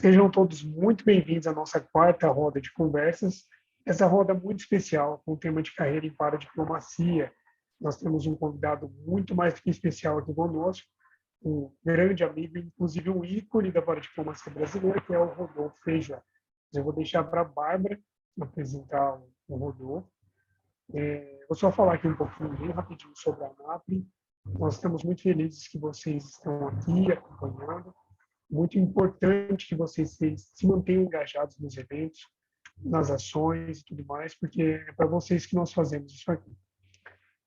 Sejam todos muito bem-vindos à nossa quarta roda de conversas. Essa roda é muito especial, com o tema de carreira em paradiplomacia. Nós temos um convidado muito mais que especial aqui conosco, um grande amigo, inclusive um ícone da paradiplomacia brasileira, que é o Rodolfo Feijó. Eu vou deixar para a Bárbara apresentar o Rodolfo. Vou só falar aqui um pouquinho, bem rapidinho, sobre a ANAPRE. Nós estamos muito felizes que vocês estão aqui acompanhando. Muito importante que vocês se mantenham engajados nos eventos, nas ações e tudo mais, porque é para vocês que nós fazemos isso aqui.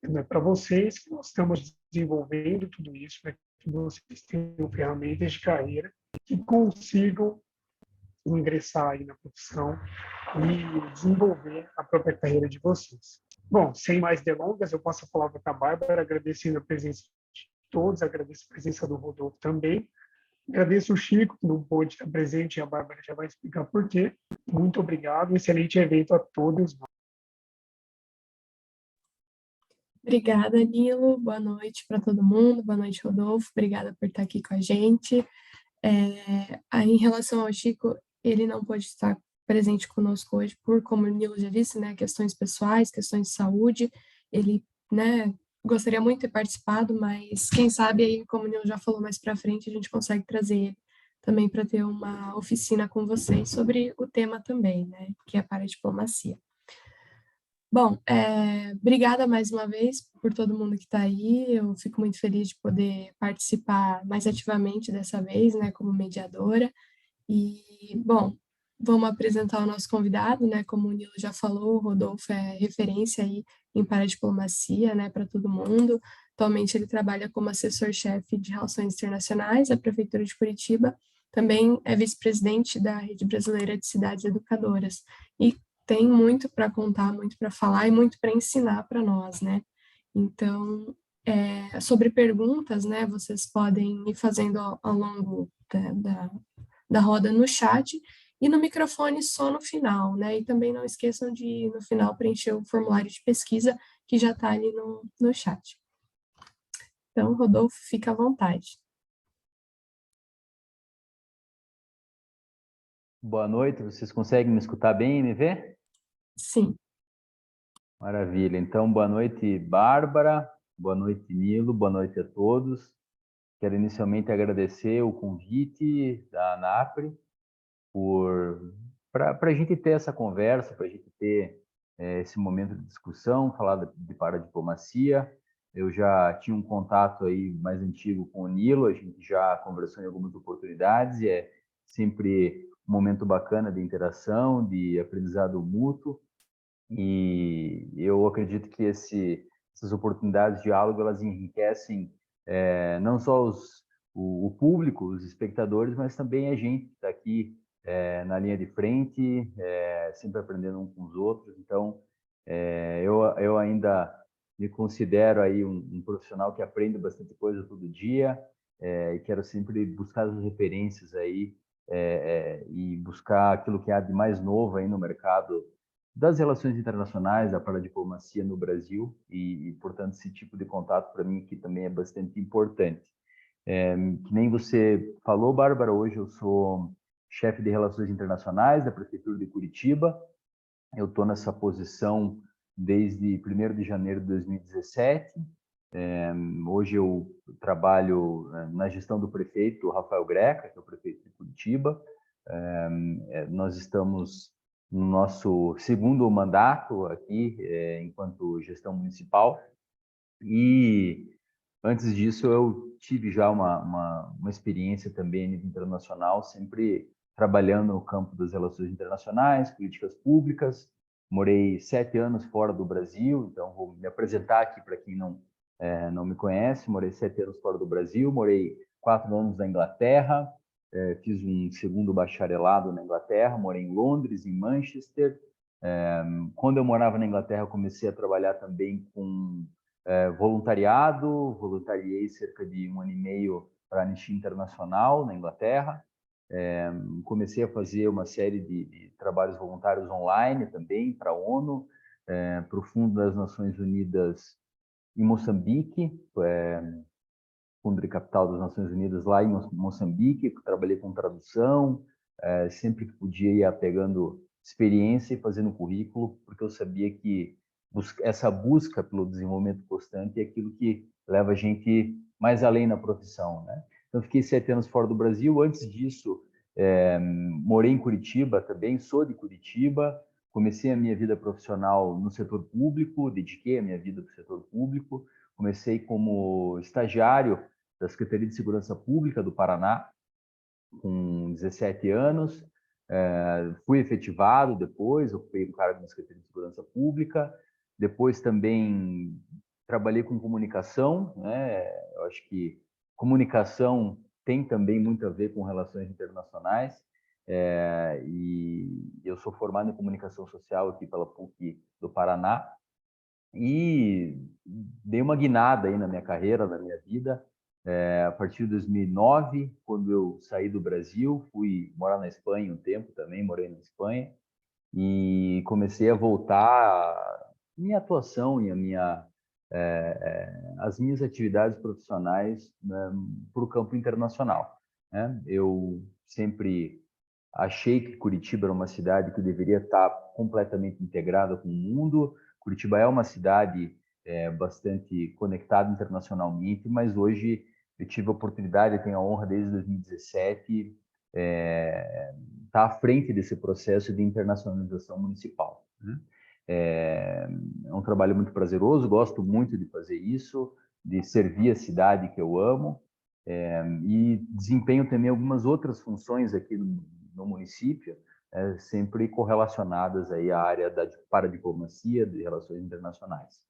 É para vocês que nós estamos desenvolvendo tudo isso, para que vocês tenham ferramentas de carreira que consigam ingressar aí na profissão e desenvolver a própria carreira de vocês. Bom, sem mais delongas, eu passo a palavra para a Bárbara, agradecendo a presença de todos, agradeço a presença do Rodolfo também. Agradeço o Chico, que não pôde estar presente, e a Bárbara já vai explicar por quê. Muito obrigado, um excelente evento a todos. Obrigada, Nilo. Boa noite para todo mundo. Boa noite, Rodolfo. Obrigada por estar aqui com a gente. Em relação ao Chico, ele não pôde estar presente conosco hoje por, como o Nilo já disse, né, questões pessoais, questões de saúde. Ele, né, gostaria muito de ter participado, mas quem sabe aí, como o Nilo já falou mais para frente, a gente consegue trazer ele também para ter uma oficina com vocês sobre o tema também, né, que é a paradiplomacia. Bom, obrigada mais uma vez por todo mundo que está aí. Eu fico muito feliz de poder participar mais ativamente dessa vez, né, como mediadora. E, bom, vamos apresentar o nosso convidado, né? Como o Nilo já falou, o Rodolfo é referência aí em paradiplomacia, né, para todo mundo. Atualmente ele trabalha como assessor-chefe de Relações Internacionais da Prefeitura de Curitiba. Também é vice-presidente da Rede Brasileira de Cidades Educadoras. E tem muito para contar, muito para falar e muito para ensinar para nós, né? Então, sobre perguntas, né, vocês podem ir fazendo ao longo da roda no chat e no microfone só no final, né? E também não esqueçam de, no final, preencher o formulário de pesquisa que já está ali no chat. Então, Rodolfo, fica à vontade. Boa noite, vocês conseguem me escutar bem e me ver? Sim. Maravilha. Então, boa noite, Bárbara, boa noite, Nilo, boa noite a todos. Quero inicialmente agradecer o convite da ANAPRE para a gente ter essa conversa, para a gente ter esse momento de discussão, falar de paradiplomacia. Eu já tinha um contato aí mais antigo com o Nilo, a gente já conversou em algumas oportunidades e é sempre um momento bacana de interação, de aprendizado mútuo. E eu acredito que essas oportunidades de diálogo elas enriquecem não só o público, os espectadores, mas também a gente que está aqui na linha de frente, sempre aprendendo uns com os outros. Então, eu ainda me considero aí um profissional que aprende bastante coisa todo dia e quero sempre buscar as referências aí e buscar aquilo que há de mais novo aí no mercado das relações internacionais, da paradiplomacia no Brasil portanto, esse tipo de contato para mim aqui também é bastante importante. Que nem você falou, Bárbara, hoje eu sou chefe de Relações Internacionais da Prefeitura de Curitiba. Eu estou nessa posição desde 1º de janeiro de 2017. Hoje eu trabalho na gestão do prefeito Rafael Greca, que é o prefeito de Curitiba. Nós estamos no nosso segundo mandato aqui, enquanto gestão municipal. E antes disso, eu tive já uma experiência também a nível internacional, sempre trabalhando no campo das relações internacionais, políticas públicas. Morei 7 anos fora do Brasil, então vou me apresentar aqui para quem não me conhece. Morei 7 anos fora do Brasil, morei 4 anos na Inglaterra, fiz um segundo bacharelado na Inglaterra, morei em Londres, em Manchester. Quando eu morava na Inglaterra, eu comecei a trabalhar também com voluntariei cerca de 1 ano e meio para a Anistia Internacional na Inglaterra. Comecei a fazer uma série de trabalhos voluntários online também para a ONU, para o Fundo das Nações Unidas em Moçambique, Fundo de Capital das Nações Unidas lá em Moçambique. Trabalhei com tradução, sempre que podia ia pegando experiência e fazendo currículo, porque eu sabia que essa busca pelo desenvolvimento constante é aquilo que leva a gente mais além na profissão, né? Então, fiquei 7 anos fora do Brasil. Antes disso, morei em Curitiba também, sou de Curitiba. Comecei a minha vida profissional no setor público, dediquei a minha vida para o setor público. Comecei como estagiário da Secretaria de Segurança Pública do Paraná, com 17 anos. Fui efetivado depois, ocupei um cargo na Secretaria de Segurança Pública. Depois também trabalhei com comunicação, né? Eu acho que comunicação tem também muito a ver com relações internacionais. E eu sou formado em comunicação social aqui pela PUC do Paraná e dei uma guinada aí na minha carreira, na minha vida. A partir de 2009, quando eu saí do Brasil, fui morar na Espanha um tempo também, morei na Espanha, e comecei a voltar a minha atuação e as minhas atividades profissionais, né, para o campo internacional, né? Eu sempre achei que Curitiba era uma cidade que deveria estar completamente integrada com o mundo. Curitiba é uma cidade bastante conectada internacionalmente, mas hoje eu tive a oportunidade, tenho a honra desde 2017 estar à frente desse processo de internacionalização municipal, né? É um trabalho muito prazeroso, gosto muito de fazer isso, de servir a cidade que eu amo, e desempenho também algumas outras funções aqui no município, sempre correlacionadas aí à área da paradiplomacia, de relações internacionais.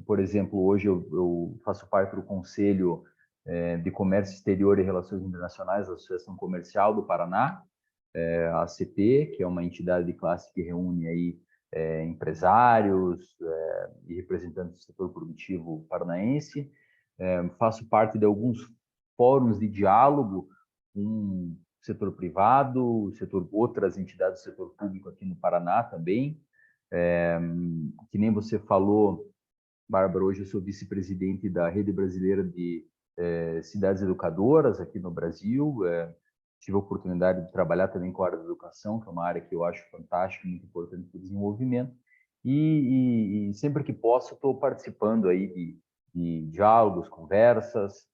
Por exemplo, hoje eu faço parte do Conselho de Comércio Exterior e Relações Internacionais da Associação Comercial do Paraná, a ACP, que é uma entidade de classe que reúne aí empresários e representantes do setor produtivo paranaense. Faço parte de alguns fóruns de diálogo com o setor privado, outras entidades do setor público aqui no Paraná também. Que nem você falou, Bárbara, hoje eu sou vice-presidente da Rede Brasileira de Cidades Educadoras aqui no Brasil. Tive a oportunidade de trabalhar também com a área da educação, que é uma área que eu acho fantástica, muito importante para o desenvolvimento. E sempre que posso, estou participando aí de diálogos, conversas,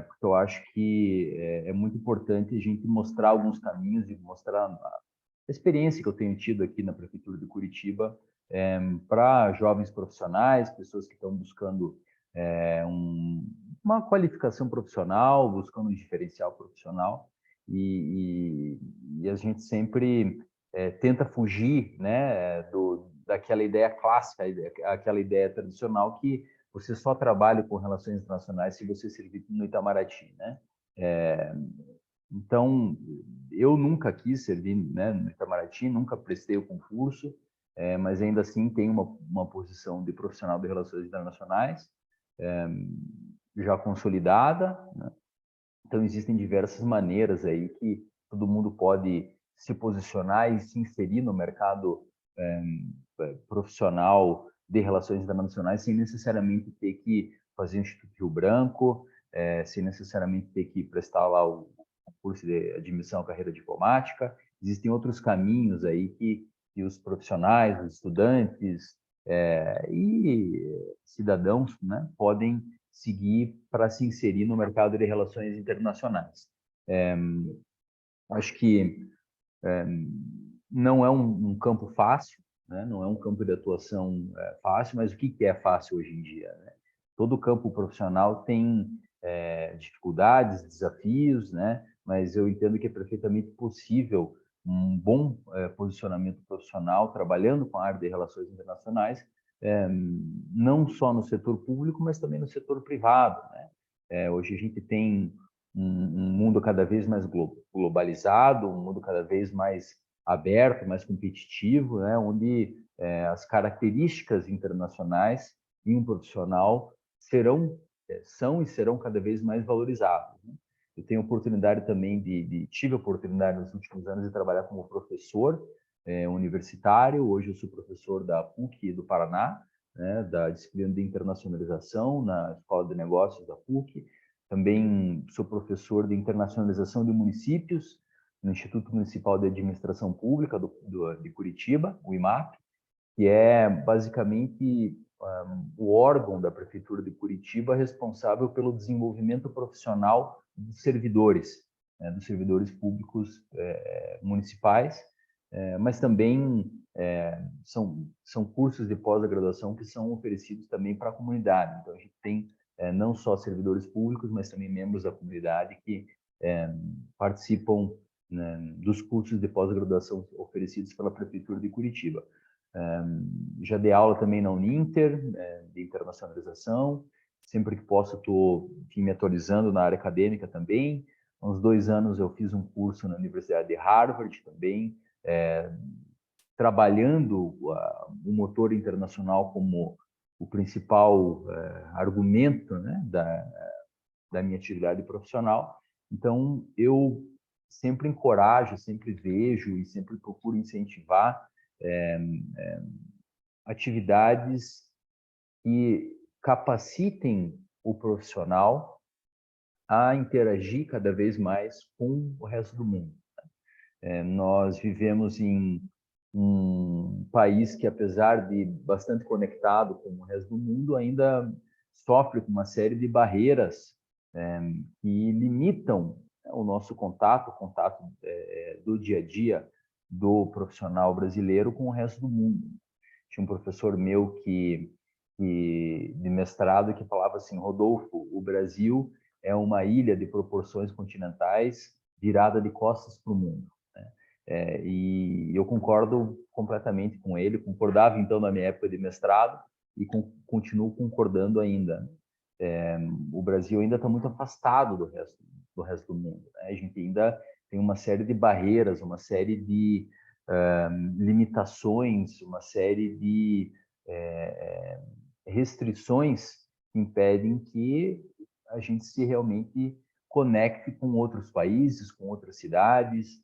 porque eu acho que é muito importante a gente mostrar alguns caminhos e mostrar a experiência que eu tenho tido aqui na Prefeitura de Curitiba para jovens profissionais, pessoas que estão buscando uma qualificação profissional, buscando um diferencial profissional, e a gente sempre tenta fugir, né, daquela ideia clássica, aquela ideia tradicional que você só trabalha com relações internacionais se você servir no Itamaraty, né? Então, eu nunca quis servir, né, no Itamaraty, nunca prestei o concurso, mas ainda assim tenho uma posição de profissional de relações internacionais já consolidada, né? Então, existem diversas maneiras aí que todo mundo pode se posicionar e se inserir no mercado profissional de relações internacionais sem necessariamente ter que fazer o Instituto Rio Branco, sem necessariamente ter que prestar lá o curso de admissão à carreira diplomática. Existem outros caminhos aí que os profissionais, os estudantes e cidadãos, né, podem seguir para se inserir no mercado de relações internacionais. Acho que não é um campo fácil, né? Não é um campo de atuação fácil, mas o que é fácil hoje em dia, né? Todo campo profissional tem dificuldades, desafios, né? Mas eu entendo que é perfeitamente possível um bom posicionamento profissional, trabalhando com a área de relações internacionais, não só no setor público, mas também no setor privado, né? Hoje a gente tem um mundo cada vez mais globalizado, um mundo cada vez mais aberto, mais competitivo, né? Onde as características internacionais em um profissional são e serão cada vez mais valorizadas, né? Eu tenho oportunidade também tive a oportunidade nos últimos anos de trabalhar como professor universitário. Hoje eu sou professor da PUC do Paraná, né, da disciplina de internacionalização na Escola de Negócios da PUC. Também sou professor de internacionalização de municípios no Instituto Municipal de Administração Pública de Curitiba, o IMAP, que é basicamente o órgão da Prefeitura de Curitiba responsável pelo desenvolvimento profissional dos servidores, né, dos servidores públicos municipais, mas também são cursos de pós-graduação que são oferecidos também para a comunidade. Então, a gente tem não só servidores públicos, mas também membros da comunidade que participam, né, dos cursos de pós-graduação oferecidos pela Prefeitura de Curitiba. Já dei aula também na Uninter, de internacionalização. Sempre que posso, estou me atualizando na área acadêmica também. Há uns 2 anos eu fiz um curso na Universidade de Harvard também, trabalhando o motor internacional como o principal argumento, né, da minha atividade profissional. Então, eu sempre encorajo, sempre vejo e sempre procuro incentivar atividades que capacitem o profissional a interagir cada vez mais com o resto do mundo. Nós vivemos em um país que, apesar de bastante conectado com o resto do mundo, ainda sofre com uma série de barreiras que limitam o nosso contato, o contato do dia a dia do profissional brasileiro com o resto do mundo. Tinha um professor meu de mestrado que falava assim: Rodolfo, o Brasil é uma ilha de proporções continentais virada de costas para o mundo. E eu concordo completamente com ele, concordava então na minha época de mestrado e continuo concordando ainda. O Brasil ainda está muito afastado do resto do mundo, né? A gente ainda tem uma série de barreiras, uma série de limitações, uma série de restrições que impedem que a gente se realmente conecte com outros países, com outras cidades,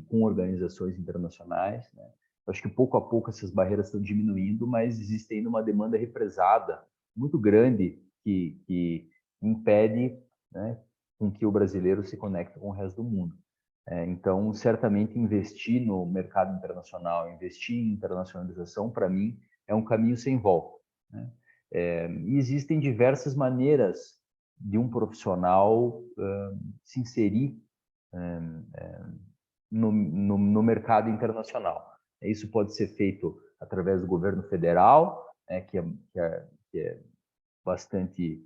com organizações internacionais, né? Eu acho que pouco a pouco essas barreiras estão diminuindo, mas existe ainda uma demanda represada muito grande que impede, né, com que o brasileiro se conecte com o resto do mundo. Então, certamente investir no mercado internacional, investir em internacionalização, para mim, é um caminho sem volta, né? E existem diversas maneiras de um profissional se inserir no mercado internacional. Isso pode ser feito através do governo federal, que é bastante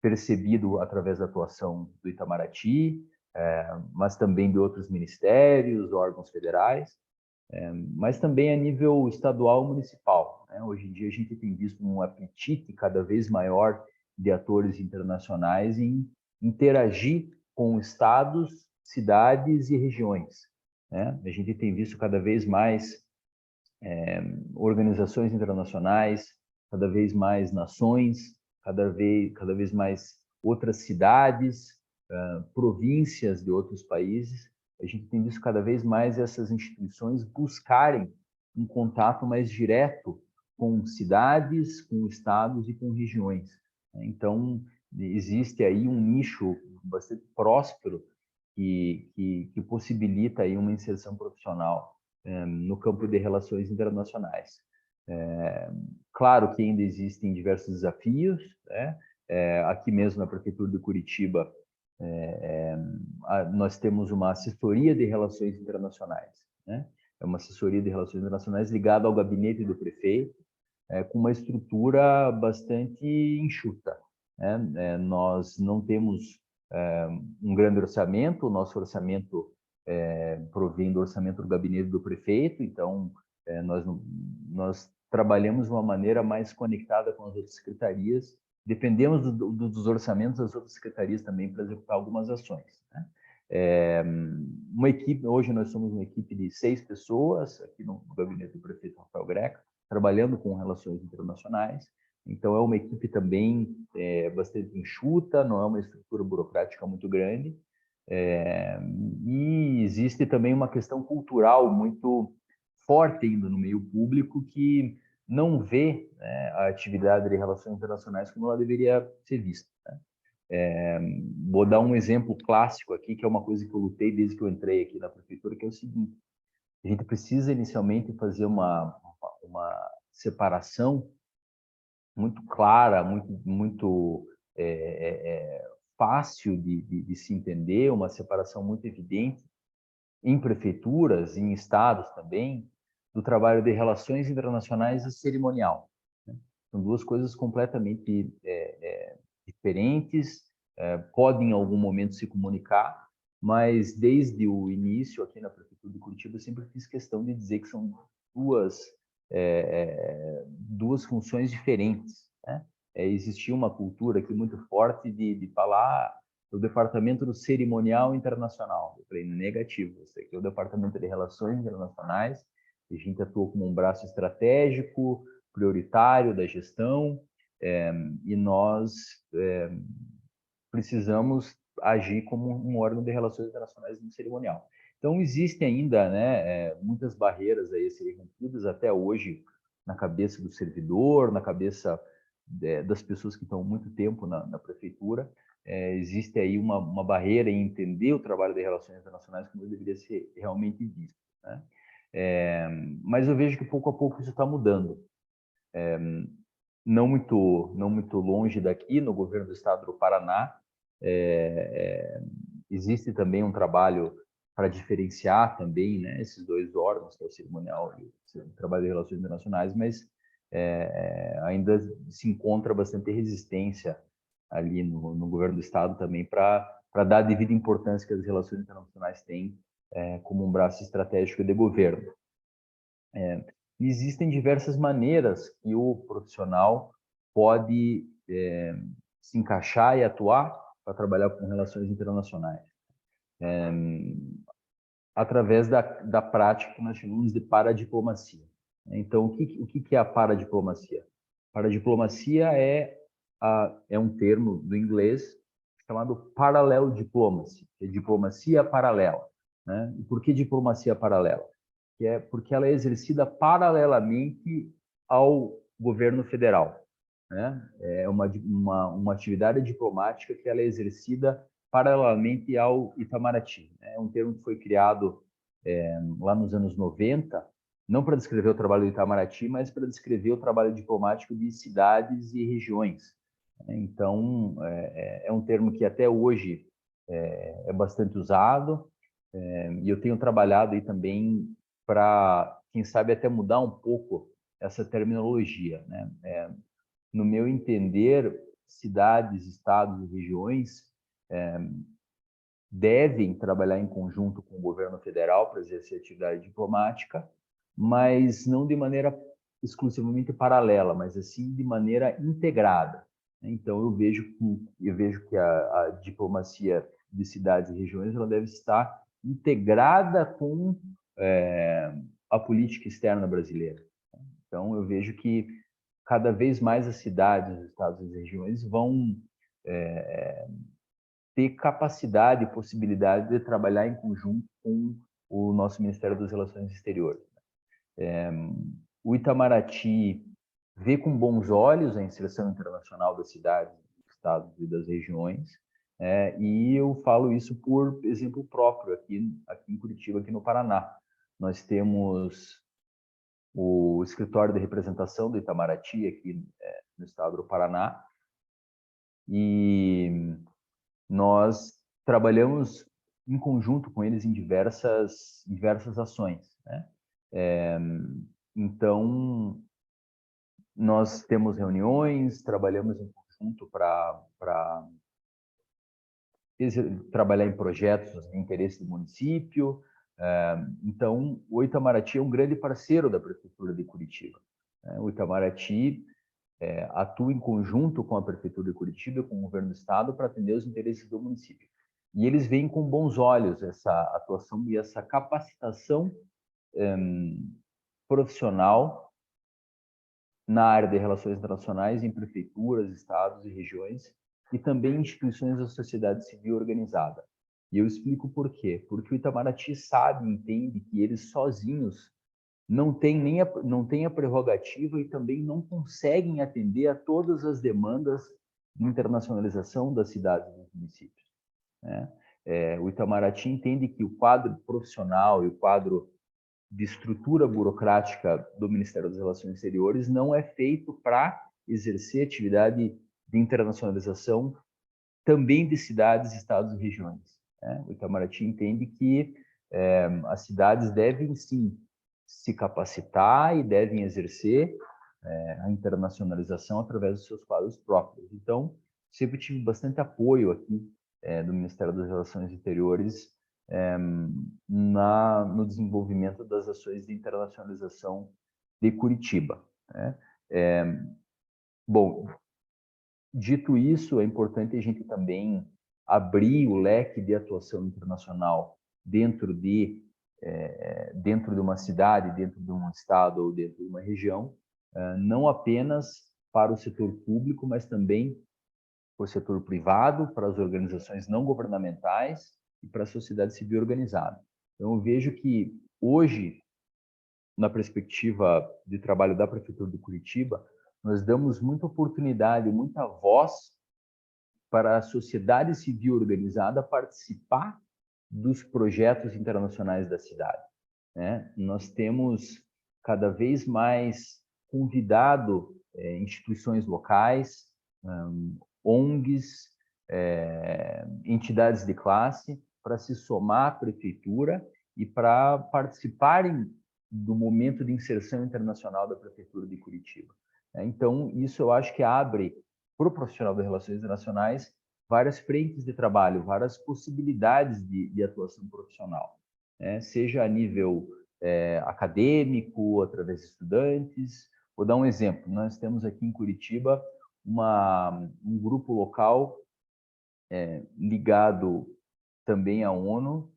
percebido através da atuação do Itamaraty, mas também de outros ministérios, órgãos federais, mas também a nível estadual e municipal, né? Hoje em dia a gente tem visto um apetite cada vez maior de atores internacionais em interagir com estados, cidades e regiões, né? A gente tem visto cada vez mais organizações internacionais, cada vez mais nações, cada vez mais outras cidades, províncias de outros países. A gente tem visto cada vez mais essas instituições buscarem um contato mais direto com cidades, com estados e com regiões. Então, existe aí um nicho bastante próspero que possibilita aí uma inserção profissional no campo de relações internacionais. Claro que ainda existem diversos desafios, né? Aqui mesmo na Prefeitura de Curitiba, nós temos uma assessoria de relações internacionais, né? É uma assessoria de relações internacionais ligada ao gabinete do prefeito, com uma estrutura bastante enxuta, né? Nós não temos um grande orçamento, o nosso orçamento provém do orçamento do gabinete do prefeito, então nós trabalhamos de uma maneira mais conectada com as outras secretarias, dependemos dos orçamentos das outras secretarias também para executar algumas ações, né? Uma equipe, hoje nós somos uma equipe de 6 pessoas aqui no gabinete do prefeito Rafael Greca, trabalhando com relações internacionais. Então é uma equipe também bastante enxuta, não é uma estrutura burocrática muito grande, e existe também uma questão cultural muito forte ainda no meio público que não vê, né, a atividade de relações internacionais como ela deveria ser vista, né? Vou dar um exemplo clássico aqui, que é uma coisa que eu lutei desde que eu entrei aqui na prefeitura, que é o seguinte: a gente precisa inicialmente fazer uma separação muito clara, muito fácil de se entender, uma separação muito evidente em prefeituras, em estados também, do trabalho de relações internacionais e cerimonial. São duas coisas completamente diferentes, podem em algum momento se comunicar, mas desde o início aqui na Prefeitura de Curitiba eu sempre fiz questão de dizer que são duas funções diferentes, né? Existia uma cultura aqui muito forte de falar do Departamento do Cerimonial Internacional. Eu falei, negativo, esse aqui é o Departamento de Relações Internacionais, a gente atua como um braço estratégico, prioritário da gestão, e nós precisamos agir como um órgão de relações internacionais no cerimonial. Então, existem ainda, né, muitas barreiras aí a serem rompidas até hoje na cabeça do servidor, na cabeça das pessoas que estão há muito tempo na prefeitura. Existe aí uma barreira em entender o trabalho de relações internacionais como ele deveria ser realmente visto, né? Mas eu vejo que pouco a pouco isso está mudando. Não muito longe daqui, no governo do estado do Paraná, existe também um trabalho para diferenciar também, né, esses dois órgãos, que é o cerimonial e o trabalho de relações internacionais, mas ainda se encontra bastante resistência ali no governo do estado também para dar a devida importância que as relações internacionais têm como um braço estratégico de governo. Existem diversas maneiras que o profissional pode se encaixar e atuar para trabalhar com relações internacionais. Através da prática que nós chamamos de paradiplomacia. Então, o que é a paradiplomacia? Paradiplomacia é um termo do inglês chamado parallel diplomacy, que é diplomacia paralela, né? E por que diplomacia paralela? Porque ela é exercida paralelamente ao governo federal, né? É uma atividade diplomática que ela é exercida paralelamente ao Itamaraty. É um termo que foi criado lá nos anos 90, não para descrever o trabalho do Itamaraty, mas para descrever o trabalho diplomático de cidades e regiões. Então, é um termo que até hoje é bastante usado, e eu tenho trabalhado aí também para, quem sabe, até mudar um pouco essa terminologia, né? No meu entender, cidades, estados e regiões devem trabalhar em conjunto com o governo federal para exercer atividade diplomática, mas não de maneira exclusivamente paralela, mas assim de maneira integrada. Então eu vejo que a diplomacia de cidades e regiões ela deve estar integrada com a política externa brasileira. Então eu vejo que cada vez mais as cidades, os estados e as regiões vão ter capacidade e possibilidade de trabalhar em conjunto com o nosso Ministério das Relações Exteriores. O Itamaraty vê com bons olhos a inserção internacional das cidades, dos estados e das regiões, e eu falo isso por exemplo próprio aqui em Curitiba, aqui no Paraná. Nós temos o escritório de representação do Itamaraty aqui no estado do Paraná, e nós trabalhamos em conjunto com eles em diversas ações, né? Então, nós temos reuniões, trabalhamos em conjunto para trabalhar em projetos de interesse do município. Então, o Itamaraty é um grande parceiro da Prefeitura de Curitiba. O Itamaraty atua em conjunto com a Prefeitura de Curitiba, com o Governo do Estado, para atender os interesses do município. E eles veem com bons olhos essa atuação e essa capacitação profissional na área de relações internacionais em prefeituras, estados e regiões, e também em instituições da sociedade civil organizada. E eu explico por quê. Porque o Itamaraty sabe e entende que eles sozinhos não têm a prerrogativa e também não conseguem atender a todas as demandas de internacionalização das cidades e dos municípios, né? O Itamaraty entende que o quadro profissional e o quadro de estrutura burocrática do Ministério das Relações Exteriores não é feito para exercer atividade de internacionalização também de cidades, estados e regiões, né? O Itamaraty entende que as cidades devem, sim, se capacitar e devem exercer a internacionalização através dos seus quadros próprios. Então, sempre tive bastante apoio aqui do Ministério das Relações Exteriores no desenvolvimento das ações de internacionalização de Curitiba, né? Bom, dito isso, é importante a gente também abrir o leque de atuação internacional dentro de uma cidade, dentro de um estado ou dentro de uma região, não apenas para o setor público, mas também para o setor privado, para as organizações não governamentais e para a sociedade civil organizada. Então, eu vejo que hoje, na perspectiva de trabalho da Prefeitura de Curitiba, nós damos muita oportunidade, muita voz para a sociedade civil organizada participar dos projetos internacionais da cidade, né? Nós temos cada vez mais convidado instituições locais, ONGs, entidades de classe para se somar à prefeitura e para participarem do momento de inserção internacional da Prefeitura de Curitiba. Então, isso eu acho que abre para o profissional de relações internacionais várias frentes de trabalho, várias possibilidades de atuação profissional, né? Seja a nível acadêmico, através de estudantes. Vou dar um exemplo. Nós temos aqui em Curitiba um grupo local ligado também à ONU,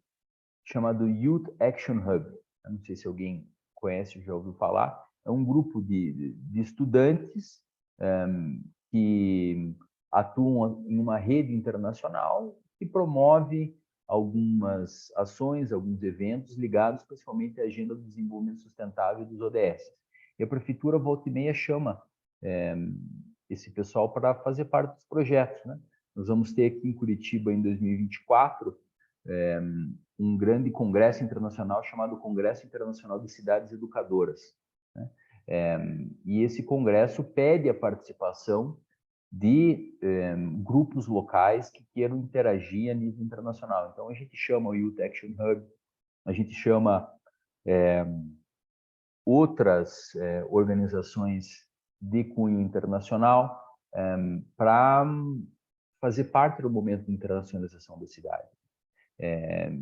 chamado Youth Action Hub. Eu não sei se alguém conhece ou já ouviu falar. É um grupo de estudantes que atuam em uma rede internacional que promove algumas ações, alguns eventos ligados principalmente à agenda do desenvolvimento sustentável dos ODS. E a prefeitura volta e meia chama esse pessoal para fazer parte dos projetos, né? Nós vamos ter aqui em Curitiba, em 2024, um grande congresso internacional chamado Congresso Internacional de Cidades Educadoras, né? E esse congresso pede a participação de grupos locais que queiram interagir a nível internacional. Então, a gente chama o Youth Action Hub, a gente chama outras organizações de cunho internacional para fazer parte do momento de internacionalização da cidade.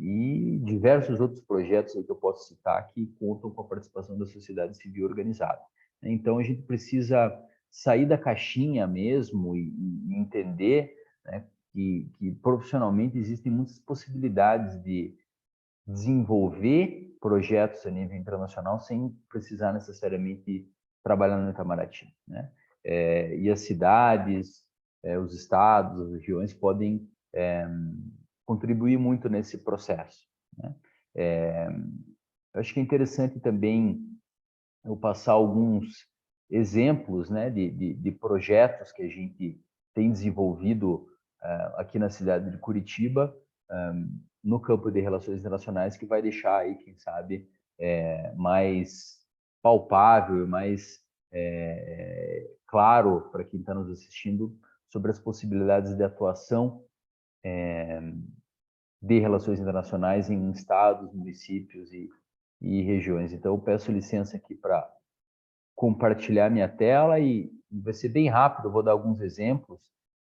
E diversos outros projetos aí que eu posso citar que contam com a participação da sociedade civil organizada. Então, a gente precisa sair da caixinha mesmo e entender, né, que profissionalmente existem muitas possibilidades de desenvolver projetos a nível internacional sem precisar necessariamente trabalhar no Itamaraty, né? E as cidades, os estados, as regiões podem contribuir muito nesse processo, né? Eu acho que é interessante também eu passar alguns exemplos, né, de projetos que a gente tem desenvolvido aqui na cidade de Curitiba, no campo de relações internacionais, que vai deixar aí, quem sabe, mais palpável, mais claro para quem está nos assistindo sobre as possibilidades de atuação de relações internacionais em estados, municípios e regiões. Então, eu peço licença aqui para compartilhar minha tela e vai ser bem rápido, eu vou dar alguns exemplos.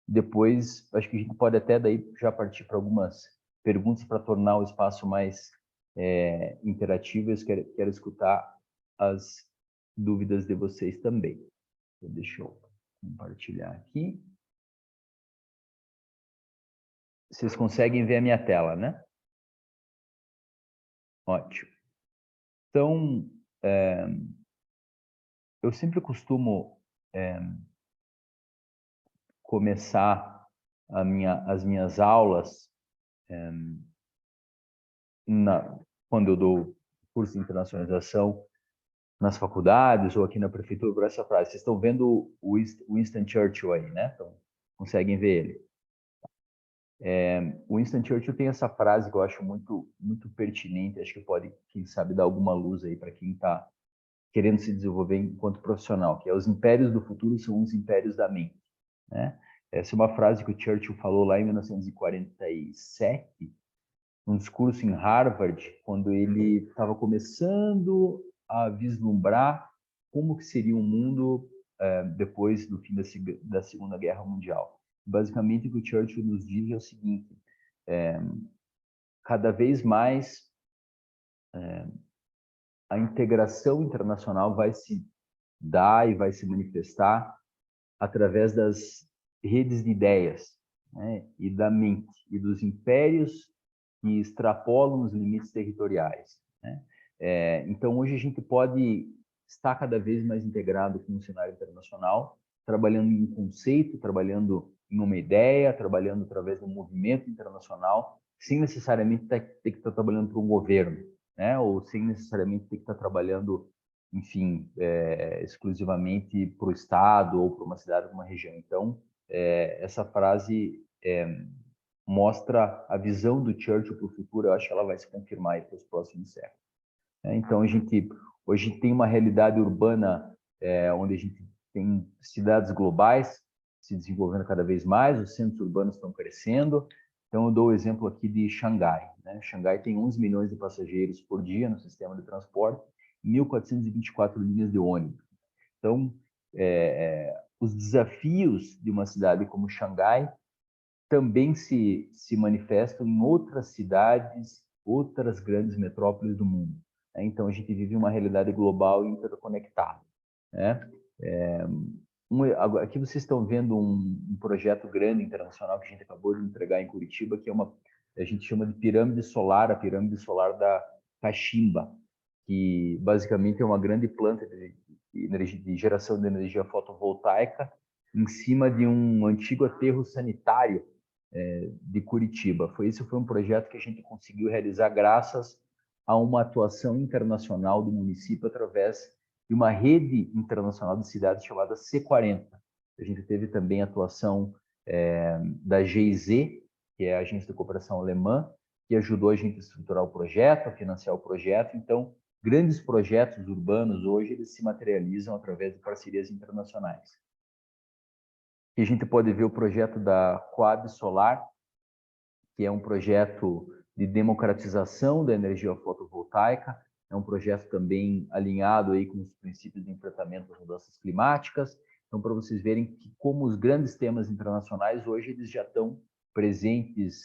Depois, acho que a gente pode até daí já partir para algumas perguntas para tornar o espaço mais interativo. Eu quero escutar as dúvidas de vocês também. Então, deixa eu compartilhar aqui. Vocês conseguem ver a minha tela, né? Ótimo. Então, eu sempre costumo começar as minhas aulas quando eu dou curso de internacionalização nas faculdades ou aqui na prefeitura por essa frase. Vocês estão vendo o Winston Churchill aí, né? Estão Conseguem ver ele? O Winston Churchill tem essa frase que eu acho muito, muito pertinente, acho que pode, quem sabe, dar alguma luz aí para quem está querendo se desenvolver enquanto profissional, que é: os impérios do futuro são os impérios da mente, né? Essa é uma frase que o Churchill falou lá em 1947, num discurso em Harvard, quando ele estava começando a vislumbrar como que seria um mundo depois do fim da Segunda Guerra Mundial. Basicamente, o que o Churchill nos diz é o seguinte: cada vez mais a integração internacional vai se dar e vai se manifestar através das redes de ideias, né, e da mente, e dos impérios que extrapolam os limites territoriais, né? Então, hoje a gente pode estar cada vez mais integrado com o cenário internacional, trabalhando em um conceito, trabalhando em uma ideia, trabalhando através de um movimento internacional, sem necessariamente ter que estar trabalhando para um governo, né? Ou sem necessariamente ter que estar trabalhando, enfim, exclusivamente para o Estado ou para uma cidade, para uma região. Então, essa frase mostra a visão do Churchill para o futuro. Eu acho que ela vai se confirmar para os próximos séculos. Então, a gente hoje tem uma realidade urbana onde a gente tem cidades globais se desenvolvendo cada vez mais, os centros urbanos estão crescendo. Então, eu dou o exemplo aqui de Xangai, né? Xangai tem 11 milhões de passageiros por dia no sistema de transporte, 1.424 linhas de ônibus. Então, os desafios de uma cidade como Xangai também se manifestam em outras cidades, outras grandes metrópoles do mundo, né? Então, a gente vive uma realidade global e interconectada, né? Aqui vocês estão vendo um projeto grande internacional que a gente acabou de entregar em Curitiba, que a gente chama de pirâmide solar, a pirâmide solar da Cachimba, que basicamente é uma grande planta de geração de energia fotovoltaica em cima de um antigo aterro sanitário de Curitiba. Esse foi um projeto que a gente conseguiu realizar graças a uma atuação internacional do município através de uma rede internacional de cidades chamada C40. A gente teve também a atuação da GIZ, que é a Agência de Cooperação Alemã, que ajudou a gente a estruturar o projeto, a financiar o projeto. Então, grandes projetos urbanos hoje eles se materializam através de parcerias internacionais. E a gente pode ver o projeto da Coab Solar, que é um projeto de democratização da energia fotovoltaica, é um projeto também alinhado aí com os princípios de enfrentamento às mudanças climáticas. Então, para vocês verem que como os grandes temas internacionais hoje eles já estão presentes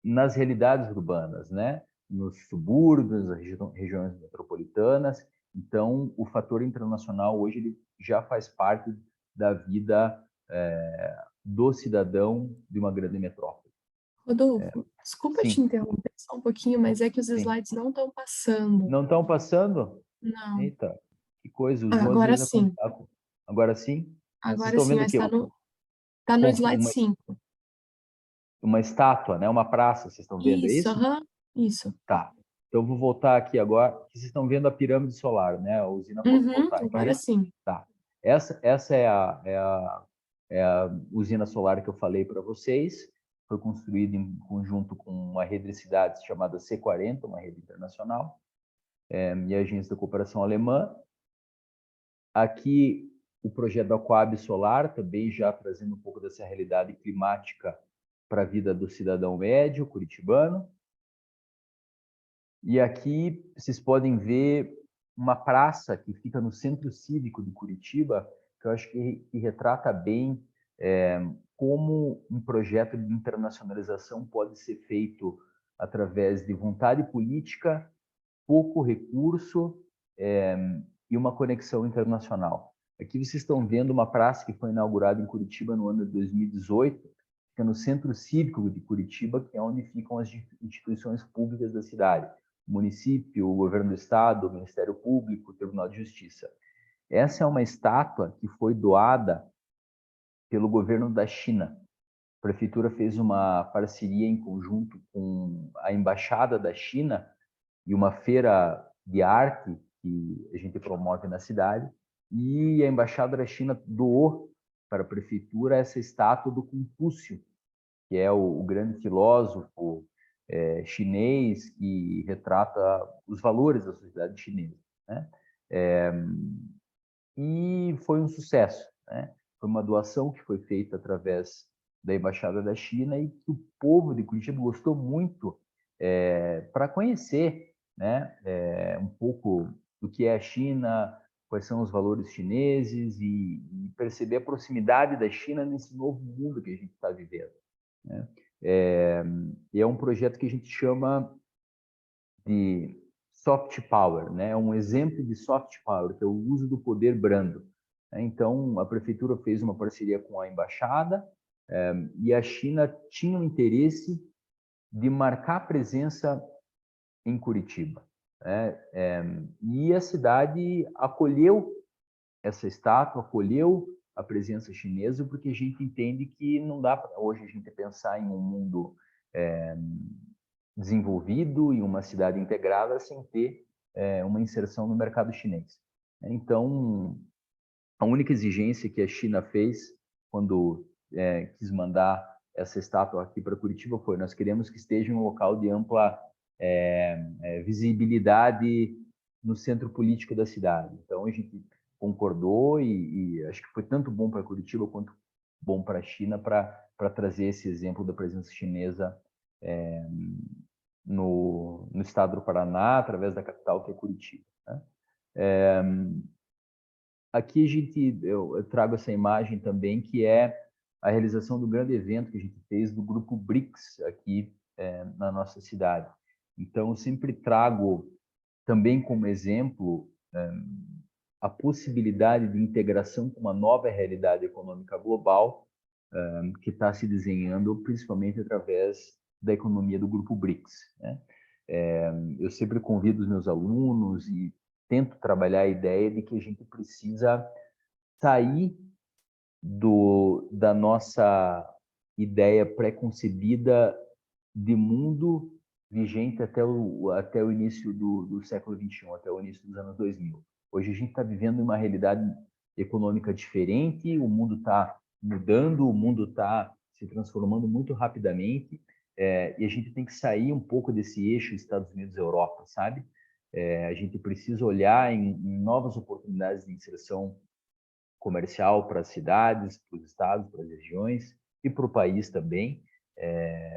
nas realidades urbanas, né? Nos subúrbios, nas regiões metropolitanas. Então, o fator internacional hoje ele já faz parte da vida do cidadão de uma grande metrópole. Rodolfo, desculpa te Sim, interromper só um pouquinho, mas é que os sim. slides não estão passando. Não estão passando? Não. Eita, que coisa. O Ah, Zoom às agora vezes sim. agora sim. Vocês Agora estão sim, vendo o mas quê? tá no slide 5. Uma estátua, né? Uma praça, vocês estão vendo, é Isso, isso? aham, isso. Tá. Então, eu vou voltar aqui agora. Vocês estão vendo a pirâmide solar, né? A usina Uhum, fotovoltaica, é agora isso? sim. Tá. Essa é a usina solar que eu falei para vocês. Foi construída em conjunto com uma rede de cidades chamada C40, uma rede internacional, e a Agência de Cooperação Alemã. Aqui, o projeto da Coab Solar, também já trazendo um pouco dessa realidade climática para a vida do cidadão médio curitibano. E aqui vocês podem ver uma praça que fica no Centro Cívico de Curitiba, que eu acho que retrata bem como um projeto de internacionalização pode ser feito através de vontade política, pouco recurso e uma conexão internacional. Aqui vocês estão vendo uma praça que foi inaugurada em Curitiba no ano de 2018, fica no Centro Cívico de Curitiba, que é onde ficam as instituições públicas da cidade. O município, o governo do estado, o Ministério Público, o Tribunal de Justiça. Essa é uma estátua que foi doada pelo governo da China. A prefeitura fez uma parceria em conjunto com a Embaixada da China e uma feira de arte que a gente promove na cidade, e a Embaixada da China doou para a prefeitura essa estátua do Confúcio, que é o grande filósofo chinês que retrata os valores da sociedade chinesa, né? E foi um sucesso, né? Foi uma doação que foi feita através da Embaixada da China e que o povo de Curitiba gostou muito para conhecer, né? Um pouco do que é a China, quais são os valores chineses e perceber a proximidade da China nesse novo mundo que a gente está vivendo, né? É um projeto que a gente chama de soft power, né? Um exemplo de soft power, que é o uso do poder brando. Então, a prefeitura fez uma parceria com a embaixada e a China tinha o interesse de marcar presença em Curitiba, né? E a cidade acolheu essa estátua, acolheu a presença chinesa, porque a gente entende que não dá para hoje a gente pensar em um mundo desenvolvido e uma cidade integrada sem ter uma inserção no mercado chinês. Então, a única exigência que a China fez quando quis mandar essa estátua aqui para Curitiba foi: nós queremos que esteja em um local de ampla visibilidade no centro político da cidade. Então, a gente concordou e acho que foi tanto bom para Curitiba quanto bom para a China para trazer esse exemplo da presença chinesa no estado do Paraná, através da capital, que é Curitiba, né? Aqui eu trago essa imagem também, que é a realização do grande evento que a gente fez do Grupo BRICS aqui na nossa cidade. Então, eu sempre trago também como exemplo a possibilidade de integração com uma nova realidade econômica global que está se desenhando, principalmente através da economia do Grupo BRICS, né? Eu sempre convido os meus alunos e tento trabalhar a ideia de que a gente precisa sair da nossa ideia pré-concebida de mundo vigente até o início do século XXI, até o início dos anos 2000. Hoje a gente está vivendo uma realidade econômica diferente, o mundo está mudando, o mundo está se transformando muito rapidamente, e a gente tem que sair um pouco desse eixo Estados Unidos-Europa, sabe? A gente precisa olhar em novas oportunidades de inserção comercial para as cidades, para os estados, para as regiões e para o país também.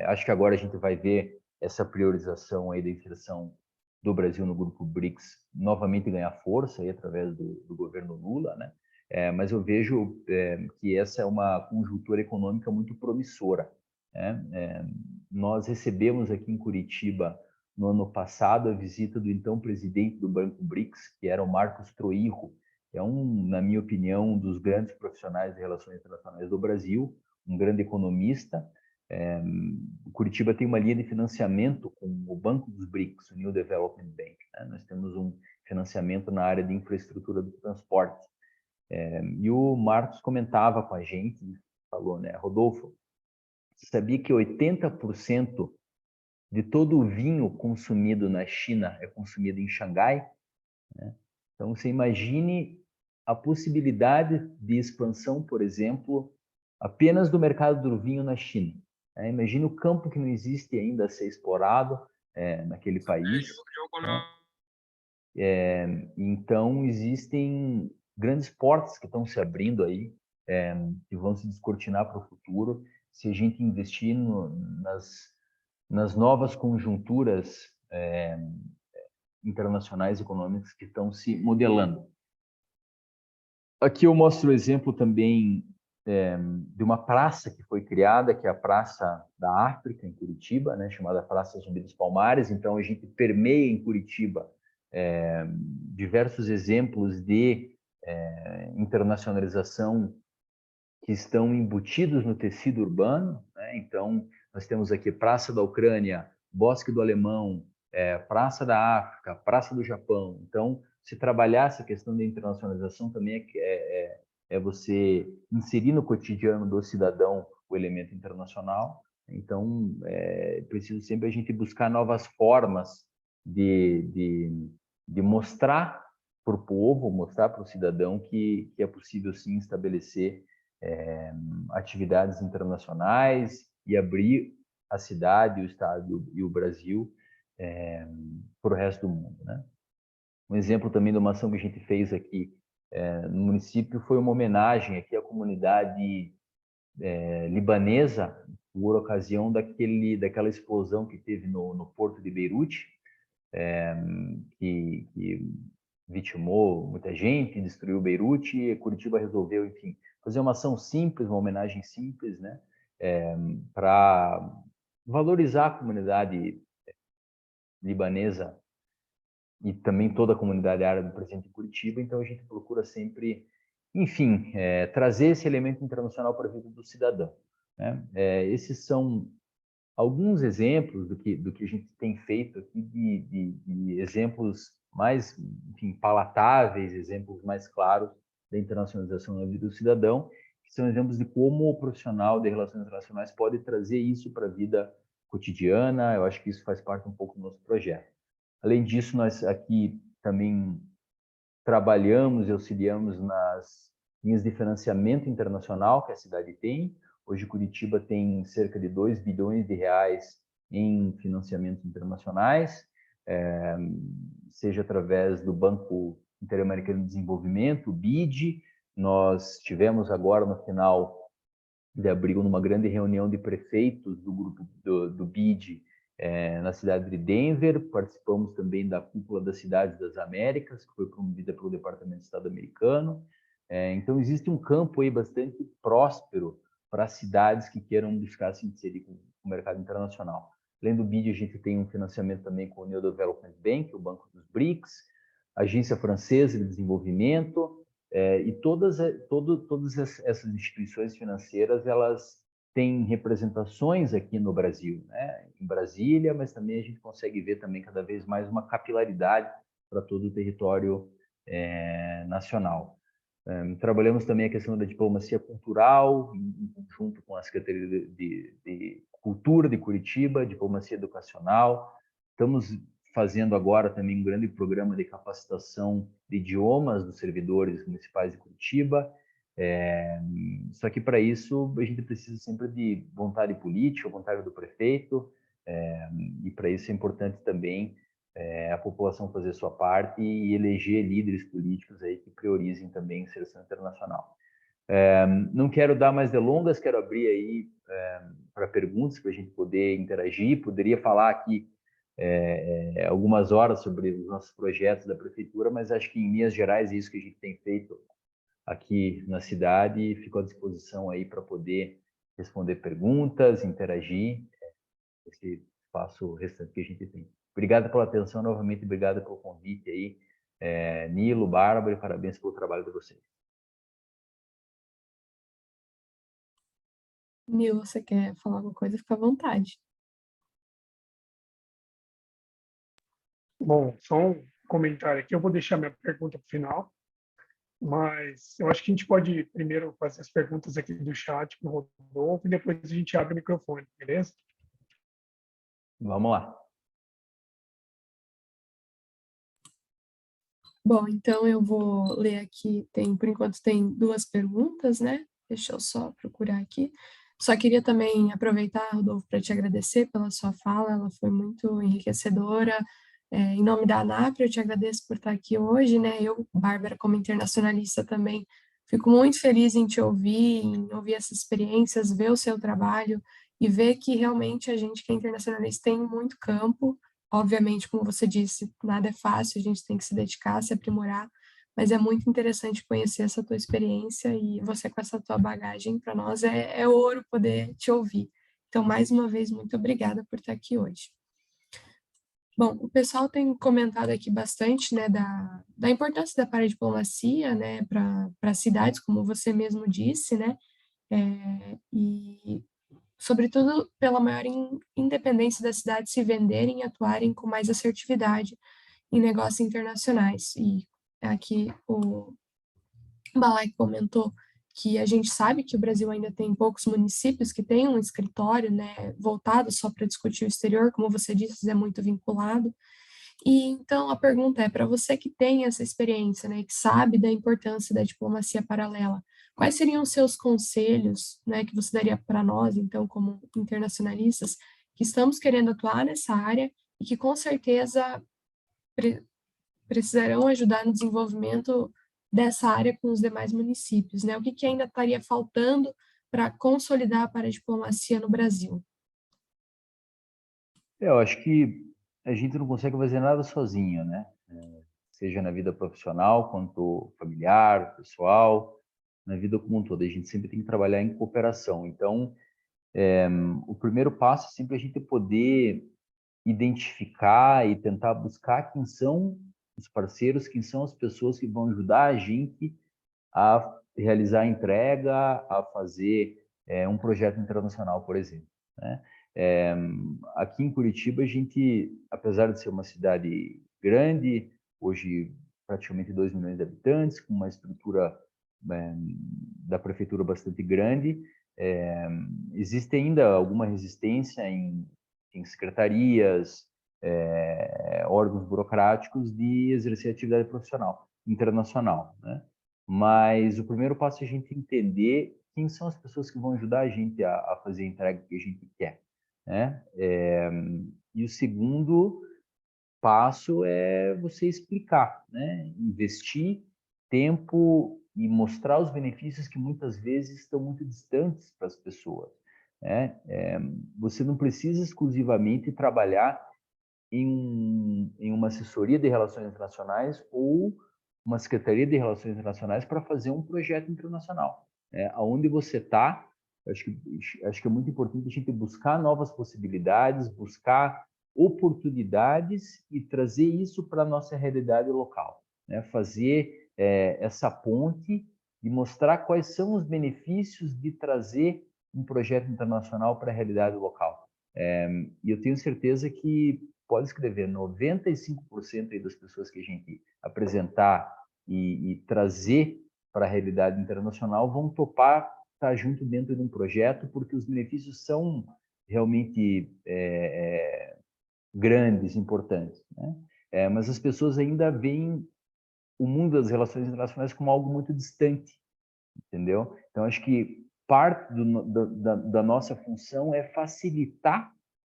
Acho que agora a gente vai ver essa priorização aí da inserção do Brasil no grupo BRICS novamente ganhar força aí através do governo Lula, né? Mas eu vejo que essa é uma conjuntura econômica muito promissora, né? Nós recebemos aqui em Curitiba, no ano passado, a visita do então presidente do Banco BRICS, que era o Marcos Troirro. Na minha opinião, um dos grandes profissionais de relações internacionais do Brasil, um grande economista. Curitiba tem uma linha de financiamento com o Banco dos BRICS, o New Development Bank, né? Nós temos um financiamento na área de infraestrutura do transporte. E o Marcos comentava com a gente, falou, né, Rodolfo, você sabia que 80% de todo o vinho consumido na China é consumido em Xangai? Né? Então, você imagine a possibilidade de expansão, por exemplo, apenas do mercado do vinho na China. Imagine o campo que não existe ainda a ser explorado naquele país. Então, existem grandes portas que estão se abrindo aí, que vão se descortinar para o futuro, se a gente investir nas novas conjunturas internacionais econômicas que estão se modelando. Aqui eu mostro o exemplo também de uma praça que foi criada, que é a Praça da África, em Curitiba, né, chamada Praça Zumbi dos Palmares. Então, a gente permeia em Curitiba diversos exemplos de internacionalização que estão embutidos no tecido urbano, né? Então, nós temos aqui Praça da Ucrânia, Bosque do Alemão, Praça da África, Praça do Japão. Então, se trabalhar essa questão da internacionalização também é você inserir no cotidiano do cidadão o elemento internacional. Então, preciso sempre a gente buscar novas formas de mostrar para o povo, mostrar para o cidadão que é possível sim estabelecer atividades internacionais e abrir a cidade, o estado e o Brasil para o resto do mundo, né? Um exemplo também de uma ação que a gente fez aqui no município foi uma homenagem aqui à comunidade libanesa por ocasião daquela explosão que teve no porto de Beirute, que vitimou muita gente, destruiu Beirute, e Curitiba resolveu, enfim, fazer uma ação simples, uma homenagem simples, né, para valorizar a comunidade libanesa e também toda a comunidade árabe presente em Curitiba. Então a gente procura sempre, enfim, trazer esse elemento internacional para a vida do cidadão, né? Esses são alguns exemplos do que a gente tem feito aqui, de exemplos mais, enfim, palatáveis, exemplos mais claros da internacionalização da vida do cidadão, que são exemplos de como o profissional de relações internacionais pode trazer isso para a vida cotidiana. Eu acho que isso faz parte um pouco do nosso projeto. Além disso, nós aqui também trabalhamos e auxiliamos nas linhas de financiamento internacional que a cidade tem. Hoje, Curitiba tem cerca de 2 bilhões de reais em financiamentos internacionais, seja através do Banco Interamericano de Desenvolvimento, o BID. Nós tivemos agora, no final de abril, numa grande reunião de prefeitos do grupo do BID, na cidade de Denver. Participamos também da Cúpula das Cidades das Américas, que foi promovida pelo Departamento de Estado americano. Então, existe um campo aí bastante próspero para cidades que queiram buscar se inserir com o mercado internacional. Além do BID, a gente tem um financiamento também com o New Development Bank, o Banco dos BRICS, a Agência Francesa de Desenvolvimento, e todas essas instituições financeiras, elas têm representações aqui no Brasil, né? Em Brasília, mas também a gente consegue ver também cada vez mais uma capilaridade para todo o território nacional. Trabalhamos também a questão da diplomacia cultural, em conjunto com a Secretaria de Cultura de Curitiba, diplomacia educacional. Estamos fazendo agora também um grande programa de capacitação de idiomas dos servidores municipais de Curitiba. Só que para isso a gente precisa sempre de vontade política, vontade do prefeito, e para isso é importante também a população fazer sua parte e eleger líderes políticos aí que priorizem também a inserção internacional. Não quero dar mais delongas, quero abrir aí para perguntas, para a gente poder interagir. Poderia falar aqui algumas horas sobre os nossos projetos da prefeitura, mas acho que em linhas gerais é isso que a gente tem feito aqui na cidade, e fico à disposição aí para poder responder perguntas, interagir, esse espaço restante que a gente tem. Obrigado pela atenção novamente, obrigado pelo convite aí, Nilo, Bárbara, e parabéns pelo trabalho de vocês. Nilo, você quer falar alguma coisa? Fica à vontade. Bom, só um comentário aqui. Eu vou deixar minha pergunta para o final, mas eu acho que a gente pode primeiro fazer as perguntas aqui do chat para o Rodolfo e depois a gente abre o microfone, beleza? Vamos lá. Bom, então eu vou ler aqui, por enquanto tem 2 perguntas, né? Deixa eu só procurar aqui. Só queria também aproveitar, Rodolfo, para te agradecer pela sua fala, ela foi muito enriquecedora. Em nome da ANAP, eu te agradeço por estar aqui hoje, né? Eu, Bárbara, como internacionalista também, fico muito feliz em te ouvir, em ouvir essas experiências, ver o seu trabalho e ver que realmente a gente que é internacionalista tem muito campo. Obviamente, como você disse, nada é fácil, a gente tem que se dedicar, se aprimorar, mas é muito interessante conhecer essa tua experiência e você com essa tua bagagem, para nós é ouro poder te ouvir. Então, mais uma vez, muito obrigada por estar aqui hoje. Bom, o pessoal tem comentado aqui bastante, né, da importância da paradiplomacia, né, para cidades, como você mesmo disse, né, e sobretudo pela maior independência das cidades se venderem e atuarem com mais assertividade em negócios internacionais. E aqui o Balai comentou que a gente sabe que o Brasil ainda tem poucos municípios que têm um escritório, né, voltado só para discutir o exterior, como você disse, é muito vinculado. E então a pergunta é para você que tem essa experiência, né, que sabe da importância da diplomacia paralela, quais seriam os seus conselhos, né, que você daria para nós, então, como internacionalistas, que estamos querendo atuar nessa área e que com certeza pre precisarão ajudar no desenvolvimento dessa área com os demais municípios, né? O que ainda estaria faltando para consolidar a paradiplomacia no Brasil? Eu acho que a gente não consegue fazer nada sozinho, né? Seja na vida profissional, quanto familiar, pessoal, na vida como um todo. A gente sempre tem que trabalhar em cooperação. Então, o primeiro passo é sempre a gente poder identificar e tentar buscar quem são os parceiros, quem são as pessoas que vão ajudar a gente a realizar a entrega, a fazer um projeto internacional, por exemplo, né? Aqui em Curitiba, a gente, apesar de ser uma cidade grande, hoje praticamente 2 milhões de habitantes, com uma estrutura da prefeitura bastante grande, existe ainda alguma resistência em secretarias, órgãos burocráticos de exercer atividade profissional internacional, né? Mas o primeiro passo é a gente entender quem são as pessoas que vão ajudar a gente a fazer a entrega que a gente quer, né? E o segundo passo é você explicar, né? Investir tempo e mostrar os benefícios que muitas vezes estão muito distantes para as pessoas, né? Você não precisa exclusivamente trabalhar em uma assessoria de relações internacionais ou uma secretaria de relações internacionais para fazer um projeto internacional. Aonde você está, acho que é muito importante a gente buscar novas possibilidades, buscar oportunidades e trazer isso para a nossa realidade local, né? Fazer essa ponte e mostrar quais são os benefícios de trazer um projeto internacional para a realidade local. E eu tenho certeza que pode escrever 95% aí das pessoas que a gente apresentar e trazer para a realidade internacional vão topar estar junto dentro de um projeto, porque os benefícios são realmente grandes, importantes, né? Mas as pessoas ainda veem o mundo das relações internacionais como algo muito distante, entendeu? Então, acho que parte da nossa função é facilitar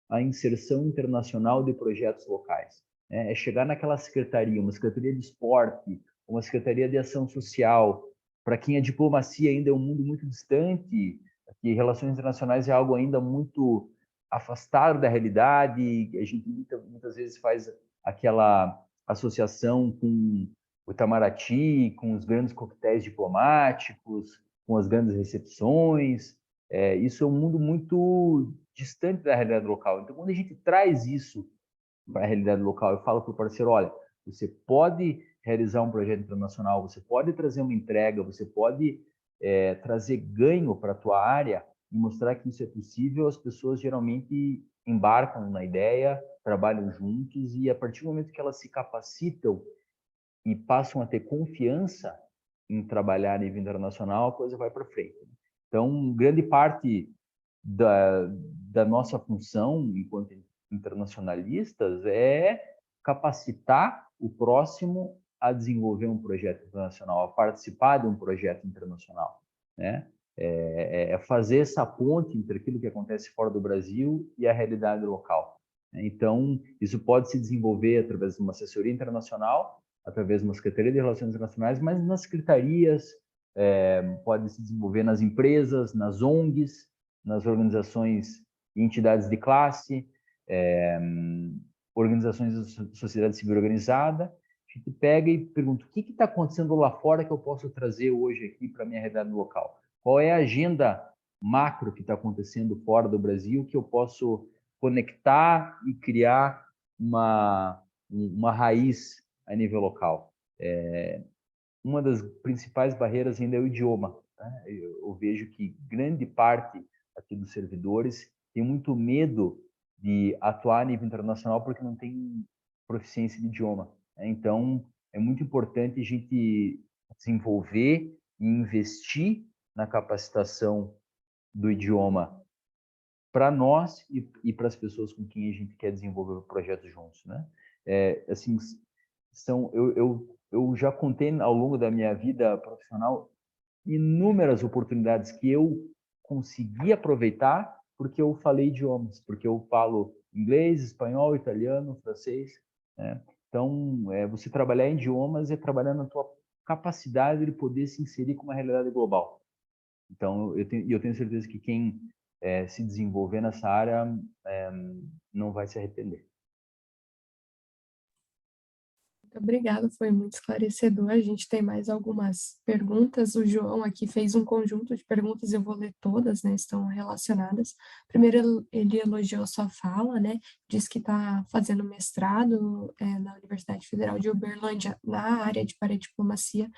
a inserção internacional de projetos locais, né? É chegar naquela secretaria, uma secretaria de esporte, uma secretaria de ação social. Para quem a diplomacia ainda é um mundo muito distante, que relações internacionais é algo ainda muito afastado da realidade, a gente muitas vezes faz aquela associação com o Itamaraty, com os grandes coquetéis diplomáticos, com as grandes recepções. Isso é um mundo muito distante da realidade local. Então, quando a gente traz isso para a realidade local, eu falo para o parceiro, olha, você pode realizar um projeto internacional, você pode trazer uma entrega, você pode trazer ganho para a tua área e mostrar que isso é possível, as pessoas geralmente embarcam na ideia, trabalham juntos e a partir do momento que elas se capacitam e passam a ter confiança em trabalhar a nível internacional, a coisa vai para frente. Então, grande parte da nossa função enquanto internacionalistas é capacitar o próximo a desenvolver um projeto internacional, a participar de um projeto internacional, né? Fazer essa ponte entre aquilo que acontece fora do Brasil e a realidade local. Então, isso pode se desenvolver através de uma assessoria internacional, através de uma secretaria de relações internacionais, mas nas secretarias, pode se desenvolver nas empresas, nas ONGs, nas organizações e entidades de classe, organizações da sociedade civil organizada. A gente pega e pergunta o que está acontecendo lá fora que eu posso trazer hoje aqui para a minha realidade local. Qual é a agenda macro que está acontecendo fora do Brasil que eu posso conectar e criar uma raiz a nível local. Uma das principais barreiras ainda é o idioma, né? Eu vejo que grande parte aqui dos servidores tem muito medo de atuar a nível internacional porque não tem proficiência de idioma, né? Então, é muito importante a gente desenvolver e investir na capacitação do idioma para nós e para as pessoas com quem a gente quer desenvolver o projeto juntos, né? Assim, eu já contei ao longo da minha vida profissional inúmeras oportunidades que eu consegui aproveitar porque eu falei idiomas, porque eu falo inglês, espanhol, italiano, francês, né? Então, você trabalhar em idiomas é trabalhar na tua capacidade de poder se inserir com uma realidade global. Então, eu tenho certeza que quem se desenvolver nessa área não vai se arrepender. Muito obrigada, foi muito esclarecedor. A gente tem mais algumas perguntas. O João aqui fez um conjunto de perguntas, eu vou ler todas, né? Estão relacionadas. Primeiro, ele elogiou a sua fala, né? Diz que está fazendo mestrado na Universidade Federal de Uberlândia, na área de paradiplomacia,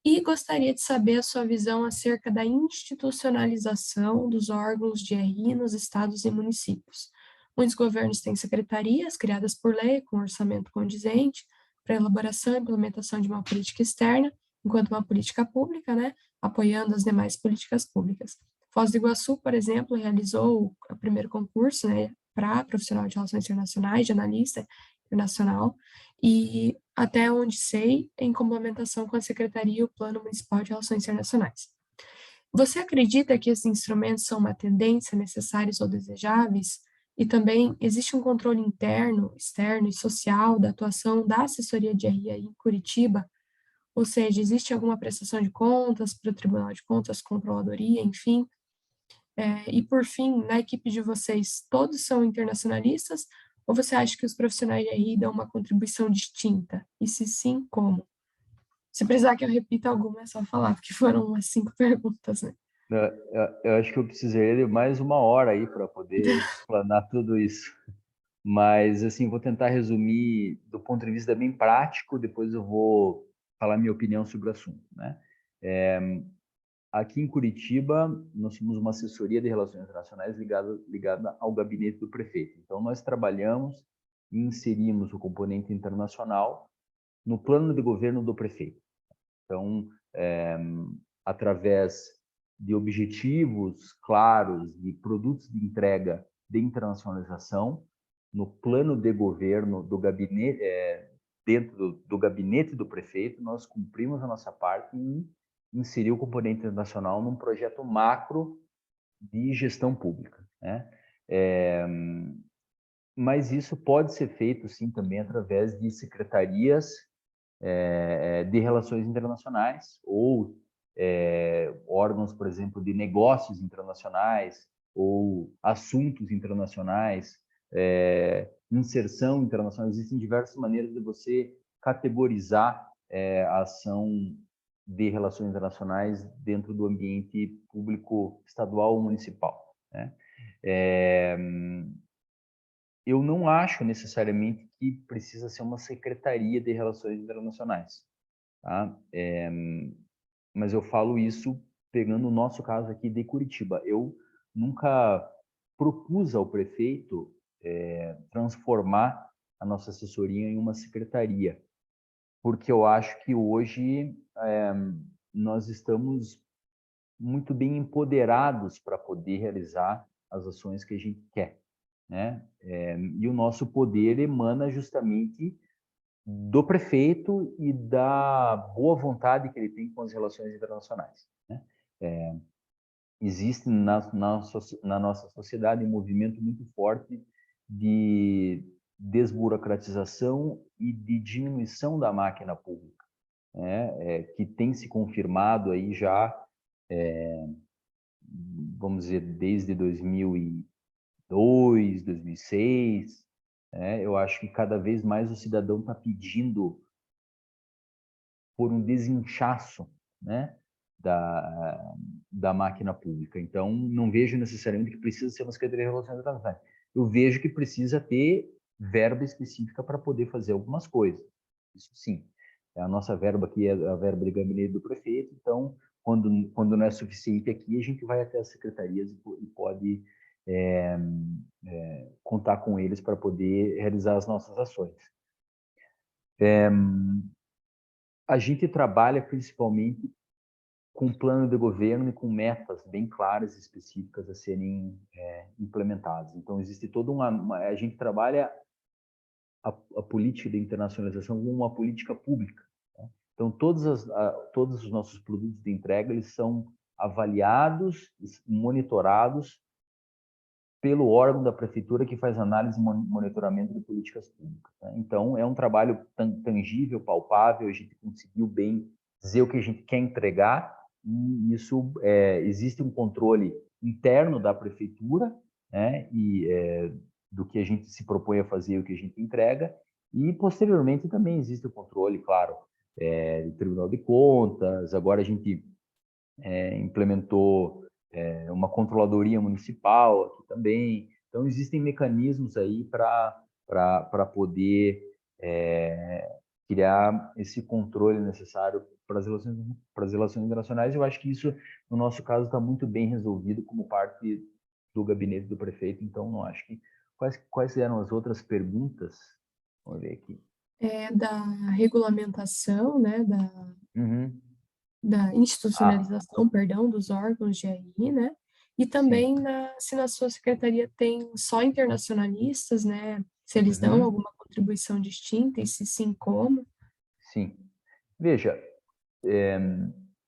e gostaria de saber a sua visão acerca da institucionalização dos órgãos de RI nos estados e municípios. Muitos governos têm secretarias criadas por lei, com orçamento condizente, para elaboração e implementação de uma política externa, enquanto uma política pública, né, apoiando as demais políticas públicas. Foz do Iguaçu, por exemplo, realizou o primeiro concurso, né, para profissional de relações internacionais, de analista internacional, e até onde sei, em complementação com a Secretaria e o Plano Municipal de Relações Internacionais. Você acredita que esses instrumentos são uma tendência necessários ou desejáveis? E também existe um controle interno, externo e social da atuação da assessoria de RI em Curitiba? Ou seja, existe alguma prestação de contas para o Tribunal de Contas, controladoria, enfim? E por fim, na equipe de vocês, todos são internacionalistas? Ou você acha que os profissionais de RI dão uma contribuição distinta? E se sim, como? Se precisar que eu repita alguma, é só falar, porque foram umas 5 perguntas, né? Eu acho que eu precisaria de mais uma hora aí para poder explanar tudo isso. Mas, assim, vou tentar resumir do ponto de vista bem prático, depois eu vou falar minha opinião sobre o assunto, né? Aqui em Curitiba, nós somos uma assessoria de relações internacionais ligada ao gabinete do prefeito. Então, nós trabalhamos e inserimos o componente internacional no plano de governo do prefeito. Então, através de objetivos claros, de produtos de entrega de internacionalização, no plano de governo do gabinete, dentro do gabinete do prefeito, nós cumprimos a nossa parte em inserir o componente internacional num projeto macro de gestão pública, né? Mas isso pode ser feito, sim, também através de secretarias de relações internacionais ou órgãos, por exemplo, de negócios internacionais ou assuntos internacionais, inserção internacional. Existem diversas maneiras de você categorizar a ação de relações internacionais dentro do ambiente público estadual ou municipal, né? Eu não acho necessariamente que precisa ser uma secretaria de relações internacionais, tá? Mas eu falo isso pegando o nosso caso aqui de Curitiba. Eu nunca propus ao prefeito transformar a nossa assessoria em uma secretaria, porque eu acho que hoje nós estamos muito bem empoderados para poder realizar as ações que a gente quer, né? E o nosso poder emana justamente do prefeito e da boa vontade que ele tem com as relações internacionais, né? Existe na nossa sociedade um movimento muito forte de desburocratização e de diminuição da máquina pública, né? Que tem se confirmado aí já, vamos dizer, desde 2002, 2006, né? Eu acho que cada vez mais o cidadão está pedindo por um desinchaço, né, da máquina pública. Então, não vejo necessariamente que precisa ser uma Secretaria de Relações Internacionais. Eu vejo que precisa ter verba específica para poder fazer algumas coisas. Isso sim. A nossa verba aqui é a verba de gabinete do prefeito, então, quando não é suficiente aqui, a gente vai até as secretarias e pode contar com eles para poder realizar as nossas ações. A gente trabalha principalmente com plano de governo e com metas bem claras e específicas a serem implementadas. Então, existe toda a gente trabalha a política de internacionalização como uma política pública, né? Então, todos os nossos produtos de entrega, eles são avaliados, monitorados pelo órgão da prefeitura que faz análise e monitoramento de políticas públicas. Né? Então, é um trabalho tangível, palpável, a gente conseguiu bem dizer o que a gente quer entregar, e isso existe um controle interno da prefeitura, né? Do que a gente se propõe a fazer e o que a gente entrega, e posteriormente também existe o controle, claro, do Tribunal de Contas. Agora a gente implementou uma controladoria municipal aqui também. Então, existem mecanismos aí para poder criar esse controle necessário para as relações internacionais. Eu acho que isso, no nosso caso, está muito bem resolvido como parte do gabinete do prefeito. Então, não acho que... Quais eram as outras perguntas? Vamos ver aqui. Da regulamentação, né, Uhum. da institucionalização, perdão, dos órgãos de AI, né? E também Sim. se na sua secretaria tem só internacionalistas, né? Se eles dão Uhum. alguma contribuição distinta e se sim, como? Sim. Veja,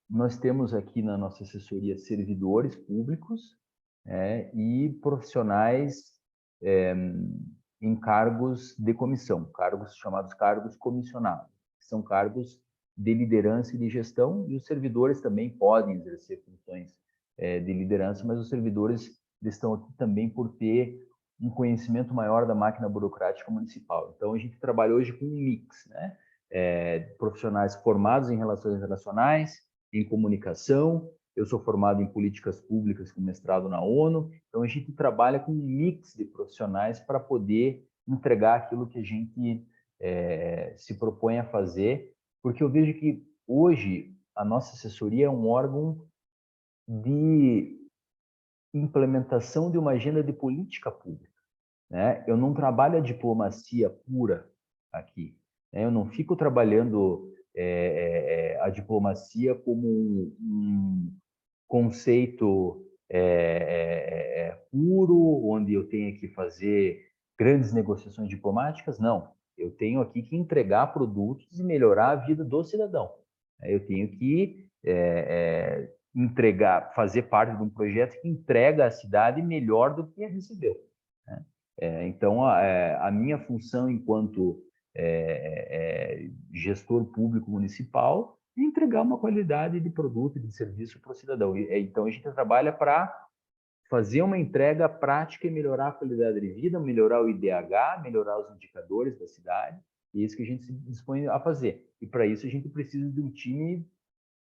nós temos aqui na nossa assessoria servidores públicos e profissionais em cargos de comissão, cargos chamados cargos comissionados, que são cargos de liderança e de gestão, e os servidores também podem exercer funções de liderança, mas os servidores estão aqui também por ter um conhecimento maior da máquina burocrática municipal. Então, a gente trabalha hoje com um mix, né? Profissionais formados em relações internacionais, em comunicação. Eu sou formado em políticas públicas com mestrado na ONU. Então, a gente trabalha com um mix de profissionais para poder entregar aquilo que a gente se propõe a fazer, porque eu vejo que hoje a nossa assessoria é um órgão de implementação de uma agenda de política pública, né? Eu não trabalho a diplomacia pura aqui, né? Eu não fico trabalhando a diplomacia como um conceito puro, onde eu tenho que fazer grandes negociações diplomáticas. Não, eu tenho aqui que entregar produtos e melhorar a vida do cidadão. Eu tenho que entregar, fazer parte de um projeto que entrega à cidade melhor do que a recebeu, né? Então, a minha função enquanto gestor público municipal é entregar uma qualidade de produto e de serviço para o cidadão. Então, a gente trabalha para fazer uma entrega prática e melhorar a qualidade de vida, melhorar o IDH, melhorar os indicadores da cidade, e é isso que a gente se dispõe a fazer. E, para isso, a gente precisa de um time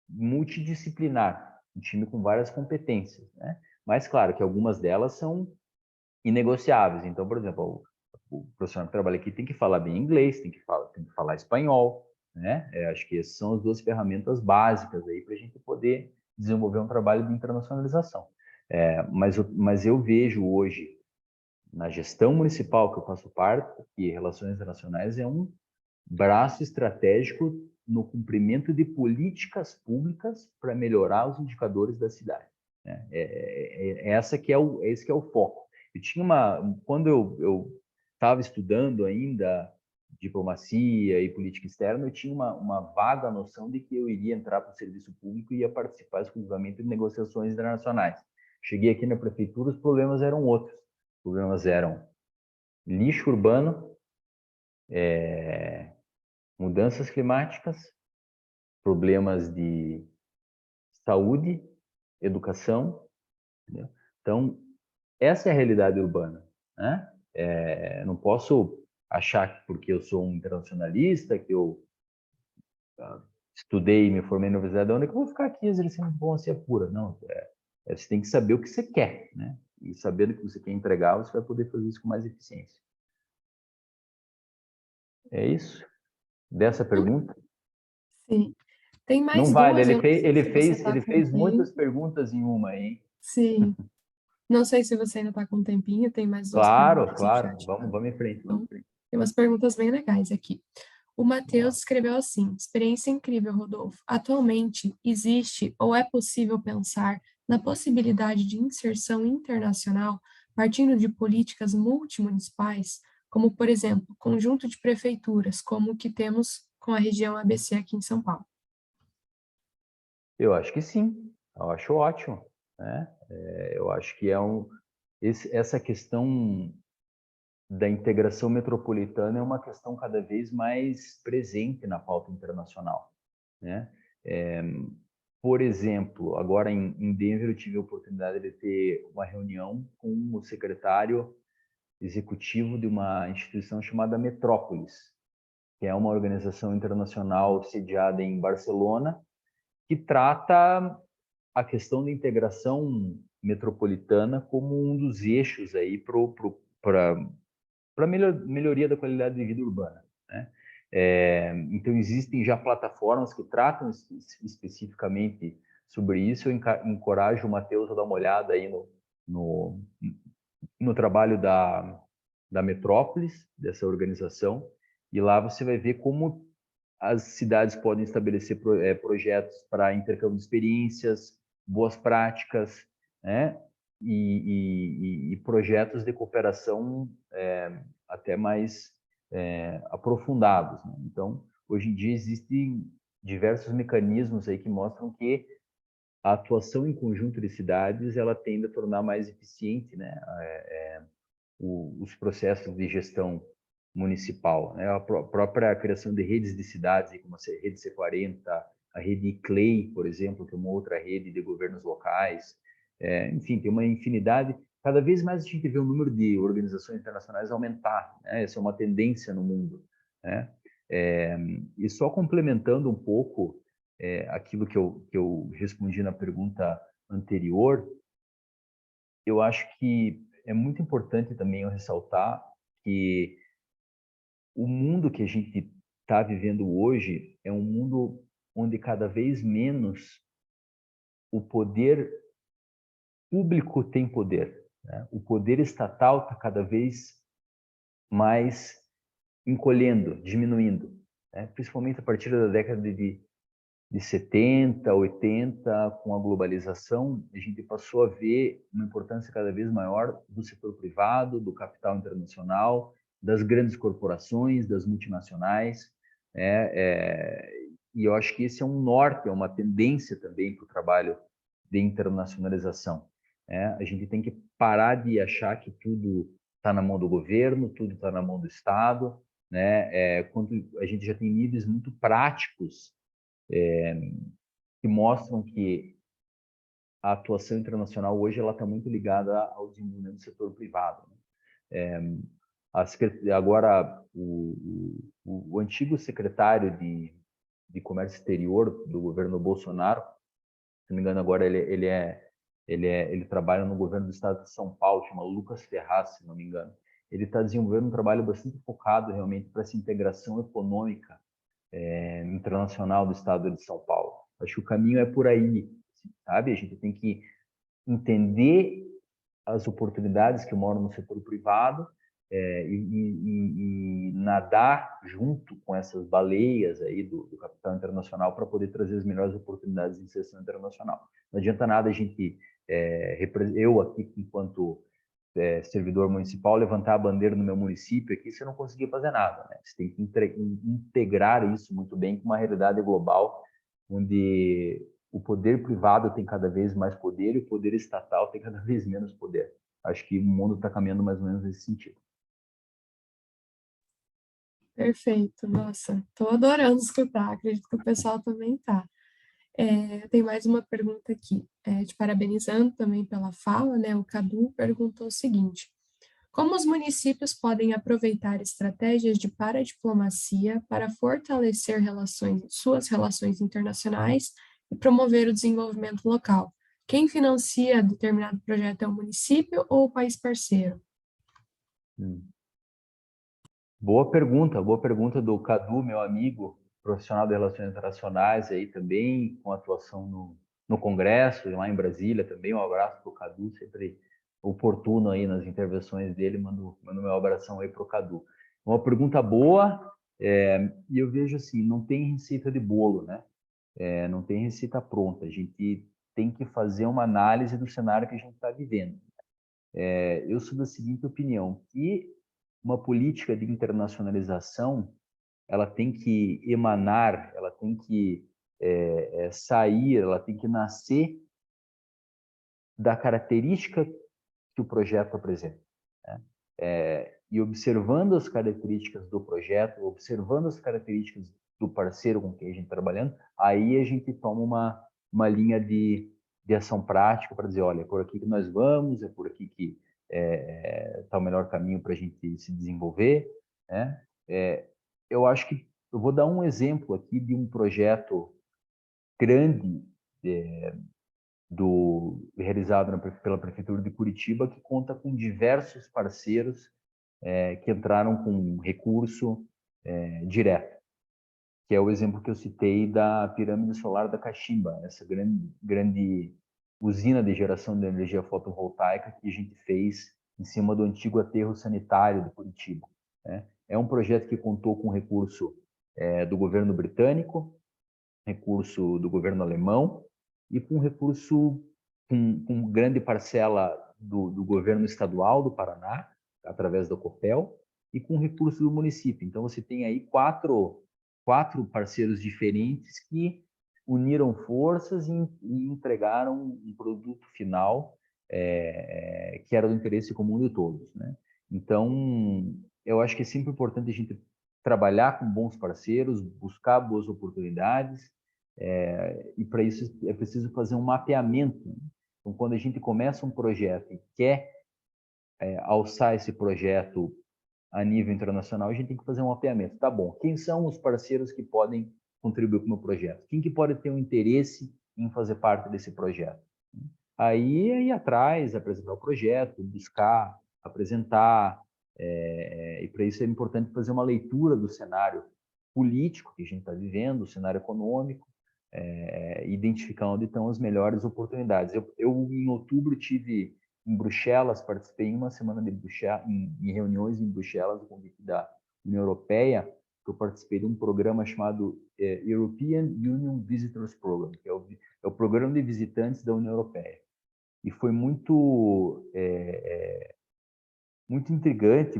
multidisciplinar, um time com várias competências, né? Mas, claro, que algumas delas são inegociáveis. Então, por exemplo, o profissional que trabalha aqui tem que falar bem inglês, tem que falar espanhol, né? Acho que essas são as duas ferramentas básicas aí para a gente poder desenvolver um trabalho de internacionalização. Mas eu vejo hoje, na gestão municipal que eu faço parte, que relações internacionais é um braço estratégico no cumprimento de políticas públicas para melhorar os indicadores da cidade, né? Esse que é o foco. Quando eu estava estudando ainda diplomacia e política externa, eu tinha uma vaga noção de que eu iria entrar para o serviço público e ia participar exclusivamente de negociações internacionais. Cheguei aqui na prefeitura, os problemas eram outros. Os problemas eram lixo urbano, mudanças climáticas, problemas de saúde, educação, entendeu? Então, essa é a realidade urbana, né? Não posso achar que porque eu sou um internacionalista, que eu estudei e me formei na Universidade da UNE, que eu vou ficar aqui exercendo diplomacia pura. Não, você tem que saber o que você quer, né? E sabendo o que você quer entregar, você vai poder fazer isso com mais eficiência. É isso? Dessa pergunta? Sim. Tem mais Não vale, duas, eu não sei se você está ele com fez muitas tempo. perguntas em uma, hein? Sim. Não sei se você ainda está com um tempinho, tem mais duas Claro, perguntas no claro. chat. Vamos em frente, vamos em Então, frente. tem umas perguntas bem legais aqui. O Vamos Matheus lá. escreveu assim: experiência incrível, Rodolfo. Atualmente, existe ou é possível pensar na possibilidade de inserção internacional partindo de políticas multimunicipais, como, por exemplo, conjunto de prefeituras, como o que temos com a região ABC aqui em São Paulo? Eu acho que sim, eu acho ótimo, né? Eu acho que essa questão da integração metropolitana é uma questão cada vez mais presente na pauta internacional, né? É, por exemplo, agora em Denver eu tive a oportunidade de ter uma reunião com o secretário executivo de uma instituição chamada Metrópolis, que é uma organização internacional sediada em Barcelona, que trata a questão da integração metropolitana como um dos eixos aí para melhoria da qualidade de vida urbana, né? Então existem já plataformas que tratam especificamente sobre isso. Eu encorajo o Matheus a dar uma olhada aí no, no trabalho da Metrópolis, dessa organização, e lá você vai ver como as cidades podem estabelecer projetos para intercâmbio de experiências, boas práticas, né? E projetos de cooperação até mais aprofundados, né? Então, hoje em dia existem diversos mecanismos aí que mostram que a atuação em conjunto de cidades ela tende a tornar mais eficiente, né, os processos de gestão municipal, né? A própria criação de redes de cidades, como a rede C40, a rede CLEI, por exemplo, que é uma outra rede de governos locais. Enfim, tem uma infinidade. Cada vez mais a gente vê o número de organizações internacionais aumentar, né? Essa é uma tendência no mundo, né? E só complementando um pouco aquilo que eu respondi na pergunta anterior, eu acho que é muito importante também eu ressaltar que o mundo que a gente está vivendo hoje é um mundo onde cada vez menos o poder público tem poder, né? O poder estatal está cada vez mais encolhendo, diminuindo, né? Principalmente a partir da década de 70, 80, com a globalização, a gente passou a ver uma importância cada vez maior do setor privado, do capital internacional, das grandes corporações, das multinacionais, e eu acho que esse é um norte, é uma tendência também para o trabalho de internacionalização. A gente tem que parar de achar que tudo está na mão do governo, tudo está na mão do Estado, né? Quando a gente já tem níveis muito práticos que mostram que a atuação internacional hoje ela está muito ligada ao desenvolvimento do setor privado, né? Agora, o antigo secretário de Comércio Exterior do governo Bolsonaro, se não me engano, agora ele trabalha no governo do estado de São Paulo, chama Lucas Ferraz, se não me engano. Ele está desenvolvendo um trabalho bastante focado realmente para essa integração econômica internacional do estado de São Paulo. Acho que o caminho é por aí, sabe? A gente tem que entender as oportunidades que moram no setor privado e nadar junto com essas baleias aí do capital internacional para poder trazer as melhores oportunidades de inserção internacional. Não adianta nada a gente, eu aqui enquanto servidor municipal, levantar a bandeira no meu município aqui, você não conseguir fazer nada, né? Você tem que integrar isso muito bem com uma realidade global, onde o poder privado tem cada vez mais poder e o poder estatal tem cada vez menos poder. Acho que o mundo está caminhando mais ou menos nesse sentido. Perfeito, nossa, estou adorando escutar, acredito que o pessoal também está. Tem mais uma pergunta aqui, te parabenizando também pela fala, né? O Cadu perguntou o seguinte: como os municípios podem aproveitar estratégias de paradiplomacia para fortalecer suas relações internacionais e promover o desenvolvimento local? Quem financia determinado projeto é o município ou o país parceiro? Boa pergunta do Cadu, meu amigo, profissional de relações internacionais aí também, com atuação no Congresso e lá em Brasília também. Um abraço para o Cadu, sempre oportuno aí nas intervenções dele. Mando meu abração aí para o Cadu. Uma pergunta boa, e eu vejo assim, não tem receita de bolo, né? Não tem receita pronta. A gente tem que fazer uma análise do cenário que a gente está vivendo. Eu sou da seguinte opinião, que uma política de internacionalização ela tem que emanar, ela tem que sair, ela tem que nascer da característica que o projeto apresenta, né? E observando as características do projeto, observando as características do parceiro com quem a gente está trabalhando, aí a gente toma uma linha de ação prática para dizer, olha, é por aqui que nós vamos, é por aqui que está o melhor caminho para a gente se desenvolver, né? Eu acho que eu vou dar um exemplo aqui de um projeto grande realizado pela Prefeitura de Curitiba, que conta com diversos parceiros que entraram com recurso direto, que é o exemplo que eu citei da pirâmide solar da Caximba, essa grande usina de geração de energia fotovoltaica que a gente fez em cima do antigo aterro sanitário de Curitiba, né? É um projeto que contou com recurso do governo britânico, recurso do governo alemão e com recurso com grande parcela do governo estadual do Paraná, através da Copel, e com recurso do município. Então, você tem aí quatro parceiros diferentes que uniram forças e entregaram um produto final que era do interesse comum de todos, né? Então, eu acho que é sempre importante a gente trabalhar com bons parceiros, buscar boas oportunidades, e para isso é preciso fazer um mapeamento, né? Então, quando a gente começa um projeto e quer alçar esse projeto a nível internacional, a gente tem que fazer um mapeamento. Tá bom, quem são os parceiros que podem contribuir com o meu projeto? Quem que pode ter um interesse em fazer parte desse projeto? Aí, ir atrás, apresentar o projeto, buscar, apresentar, e para isso é importante fazer uma leitura do cenário político que a gente está vivendo, o cenário econômico, identificar onde estão as melhores oportunidades. Eu em outubro, tive em Bruxelas, participei em uma semana de Bruxelas, em reuniões em Bruxelas, com o convite da União Europeia, que eu participei de um programa chamado European Union Visitors Program, que é o programa de visitantes da União Europeia. E foi muito intrigante,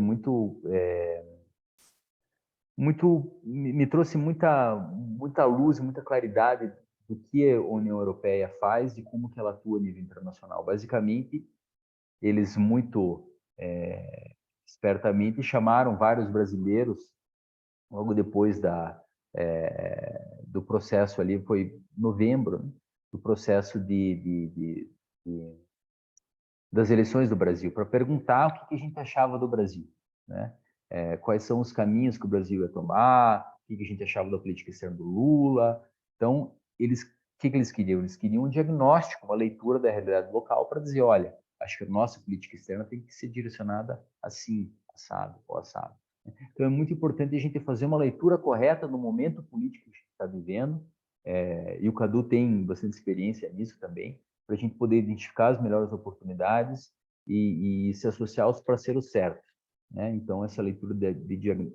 me trouxe muita luz, muita claridade do que a União Europeia faz e como que ela atua a nível internacional. Basicamente, eles muito espertamente chamaram vários brasileiros logo depois do processo ali, foi novembro, né, do processo das eleições do Brasil, para perguntar o que a gente achava do Brasil, né? Quais são os caminhos que o Brasil ia tomar, o que a gente achava da política externa do Lula. Então, o que eles queriam? Eles queriam um diagnóstico, uma leitura da realidade local para dizer, olha, acho que a nossa política externa tem que ser direcionada assim, assado ou assado. Então, é muito importante a gente fazer uma leitura correta no momento político que a gente está vivendo, e o Cadu tem bastante experiência nisso também, para a gente poder identificar as melhores oportunidades e se associar aos parceiros certos, né? Então, essa leitura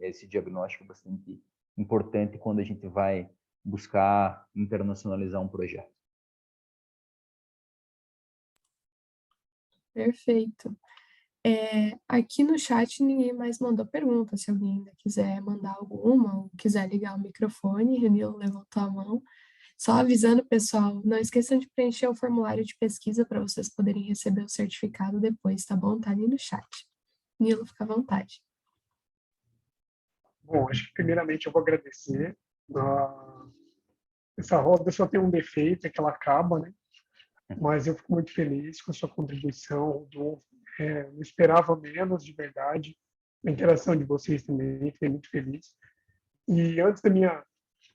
esse diagnóstico é bastante importante quando a gente vai buscar internacionalizar um projeto. Perfeito. Aqui no chat ninguém mais mandou pergunta. Se alguém ainda quiser mandar alguma ou quiser ligar o microfone, Renilo levantou a mão. Só avisando, pessoal, não esqueçam de preencher o formulário de pesquisa para vocês poderem receber o certificado depois, tá bom? Tá ali no chat. Nilo, fica à vontade. Bom, acho que primeiramente eu vou agradecer. Essa roda só tem um defeito, é que ela acaba, né? Mas eu fico muito feliz com a sua contribuição, Rodolfo. Não esperava menos, de verdade. A interação de vocês também, fiquei muito feliz. E antes da minha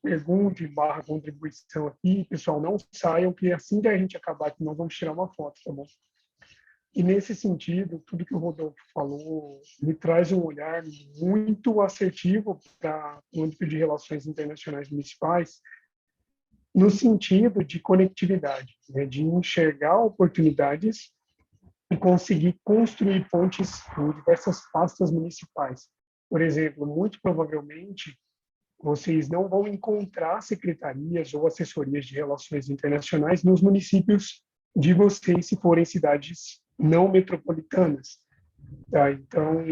pergunta e barra contribuição aqui, pessoal, não saiam, que assim que a gente acabar aqui, nós vamos tirar uma foto, tá bom? E nesse sentido, tudo que o Rodolfo falou me traz um olhar muito assertivo para o âmbito de relações internacionais municipais, no sentido de conectividade, né, de enxergar oportunidades e conseguir construir pontes em diversas pastas municipais. Por exemplo, muito provavelmente, vocês não vão encontrar secretarias ou assessorias de relações internacionais nos municípios de vocês, se forem cidades não metropolitanas. Tá? Então,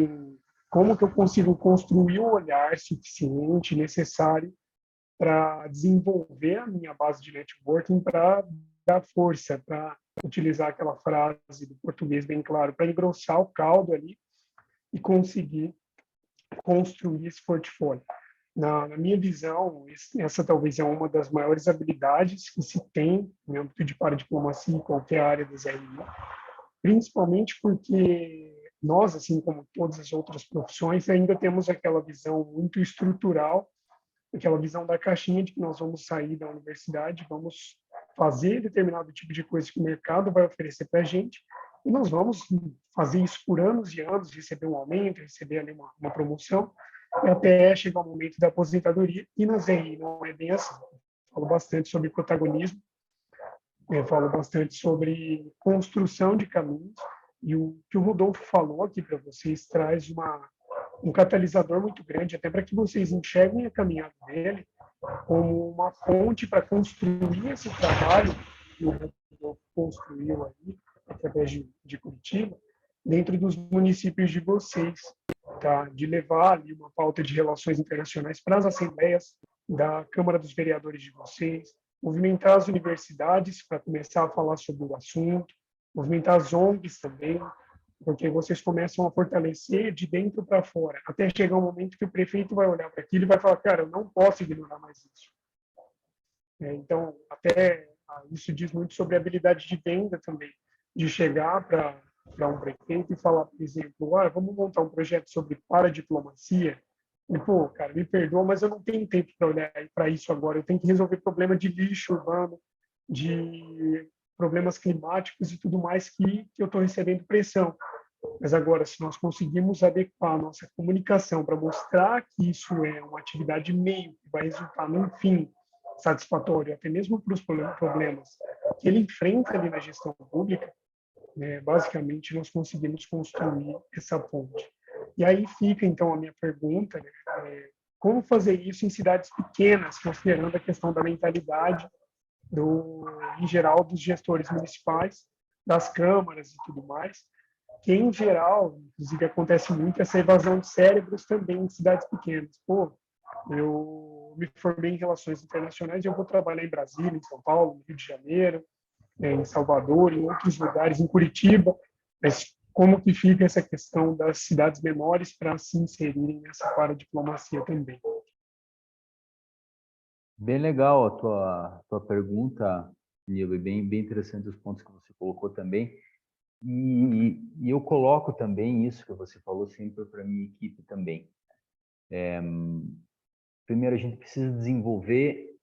como que eu consigo construir o olhar suficiente, necessário, para desenvolver a minha base de networking, para dar força, para utilizar aquela frase do português bem claro, para engrossar o caldo ali e conseguir construir esse portfólio. Na minha visão, essa talvez é uma das maiores habilidades que se tem no âmbito de paradiplomacia em qualquer área das RI, principalmente porque nós, assim como todas as outras profissões, ainda temos aquela visão muito estrutural, aquela visão da caixinha de que nós vamos sair da universidade, vamos fazer determinado tipo de coisa que o mercado vai oferecer para a gente, e nós vamos fazer isso por anos e anos, receber um aumento, receber ali uma promoção, até chegar o momento da aposentadoria. E na ZRI não é bem assim. Eu falo bastante sobre protagonismo, eu falo bastante sobre construção de caminhos, e o que o Rodolfo falou aqui para vocês traz um catalisador muito grande, até para que vocês enxerguem a caminhada dele como uma fonte para construir esse trabalho que o Rodolfo construiu aí, através de Curitiba, dentro dos municípios de vocês, tá? De levar ali uma pauta de relações internacionais para as assembleias da Câmara dos Vereadores de vocês, movimentar as universidades para começar a falar sobre o assunto, movimentar as ONGs também, porque vocês começam a fortalecer de dentro para fora, até chegar um momento que o prefeito vai olhar para aquilo e vai falar, cara, eu não posso ignorar mais isso. Então, até isso diz muito sobre a habilidade de venda também, de chegar para um prefeito e falar, por exemplo, vamos montar um projeto sobre paradiplomacia, e, pô, cara, me perdoa, mas eu não tenho tempo para olhar para isso agora, eu tenho que resolver problema de lixo urbano, de problemas climáticos e tudo mais que eu estou recebendo pressão. Mas agora, se nós conseguimos adequar a nossa comunicação para mostrar que isso é uma atividade meio que vai resultar num fim satisfatório, até mesmo para os problemas que ele enfrenta ali na gestão pública, né, basicamente nós conseguimos construir essa ponte. E aí fica, então, a minha pergunta, né, como fazer isso em cidades pequenas, considerando a questão da mentalidade, em geral, dos gestores municipais, das câmaras e tudo mais, que, em geral, inclusive acontece muito essa evasão de cérebros também em cidades pequenas. Pô, eu me formei em relações internacionais e eu vou trabalhar em Brasília, em São Paulo, no Rio de Janeiro, em Salvador, em outros lugares, em Curitiba, mas como que fica essa questão das cidades menores para se inserirem nessa paradiplomacia também? Bem legal a tua pergunta, Nilo, e bem interessante os pontos que você colocou também. E eu coloco também isso que você falou sempre para a minha equipe também. Primeiro, a gente precisa desenvolver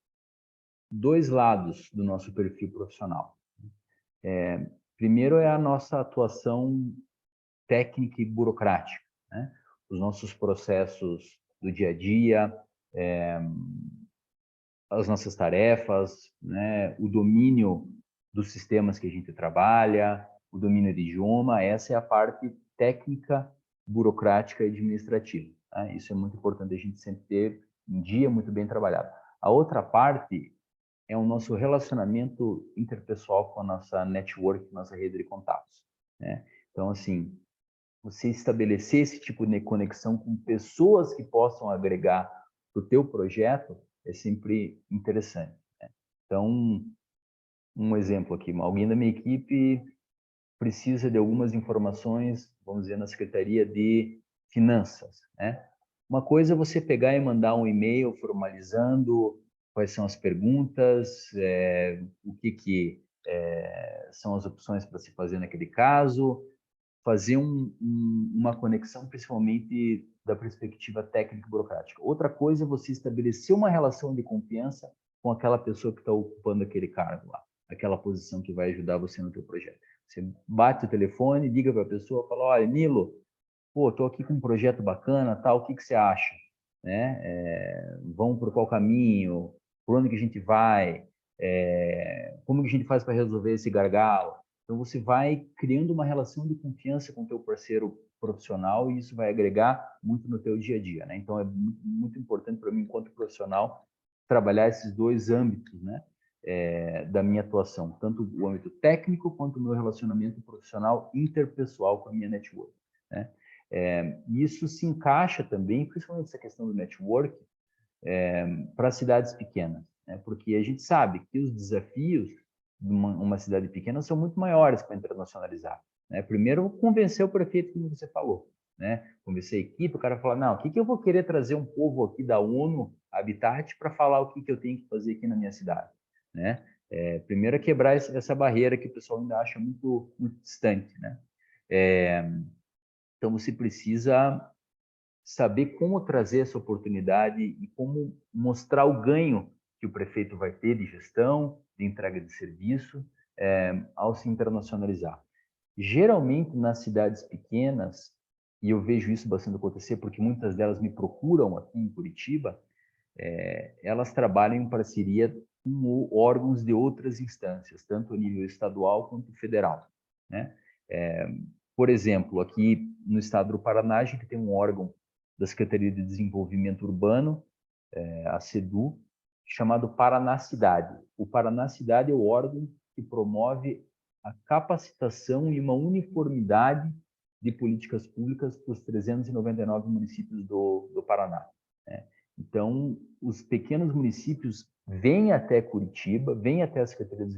dois lados do nosso perfil profissional. Primeiro é a nossa atuação técnica e burocrática, né? Os nossos processos do dia a dia, as nossas tarefas, né? O domínio dos sistemas que a gente trabalha, o domínio de idioma, essa é a parte técnica, burocrática e administrativa, né? Isso é muito importante a gente sempre ter um dia muito bem trabalhado. A outra parte é o nosso relacionamento interpessoal com a nossa network, nossa rede de contatos, né? Então, assim, você estabelecer esse tipo de conexão com pessoas que possam agregar para o teu projeto é sempre interessante, né? Então, um exemplo aqui, alguém da minha equipe precisa de algumas informações, vamos dizer, na Secretaria de Finanças, né? Uma coisa é você pegar e mandar um e-mail formalizando quais são as perguntas, o que são as opções para se fazer naquele caso, fazer uma conexão principalmente da perspectiva técnica e burocrática. Outra coisa é você estabelecer uma relação de confiança com aquela pessoa que está ocupando aquele cargo lá, aquela posição que vai ajudar você no teu projeto. Você bate o telefone, liga para a pessoa, fala, olha, Nilo, pô, estou aqui com um projeto bacana, tal, o que você acha? Né? Vamos por qual caminho? Por onde que a gente vai? Como que a gente faz para resolver esse gargalo? Então, você vai criando uma relação de confiança com o teu parceiro profissional e isso vai agregar muito no teu dia a dia, né? Então, é muito, muito importante para mim, enquanto profissional, trabalhar esses dois âmbitos, né? Da minha atuação, tanto o âmbito técnico quanto o meu relacionamento profissional interpessoal com a minha network, né? Isso se encaixa também, principalmente essa questão do network, para cidades pequenas, né? Porque a gente sabe que os desafios de uma cidade pequena são muito maiores para internacionalizar, né? Primeiro, convencer o prefeito, como você falou, né? Convencer a equipe, o cara falar, não, o que eu vou querer trazer um povo aqui da ONU Habitat para falar o que eu tenho que fazer aqui na minha cidade, né? Primeiro é quebrar essa barreira que o pessoal ainda acha muito, muito distante, né? Então, você precisa saber como trazer essa oportunidade e como mostrar o ganho que o prefeito vai ter de gestão, de entrega de serviço, ao se internacionalizar. Geralmente, nas cidades pequenas, e eu vejo isso bastante acontecer, porque muitas delas me procuram aqui em Curitiba, elas trabalham em parceria com órgãos de outras instâncias, tanto a nível estadual quanto federal, né? Por exemplo, aqui no estado do Paraná, a gente tem um órgão da Secretaria de Desenvolvimento Urbano, a SEDU, chamado Paraná Cidade. O Paraná Cidade é o órgão que promove a capacitação e uma uniformidade de políticas públicas para os 399 municípios do Paraná, né? Então, os pequenos municípios vêm até Curitiba, vêm até a Secretaria de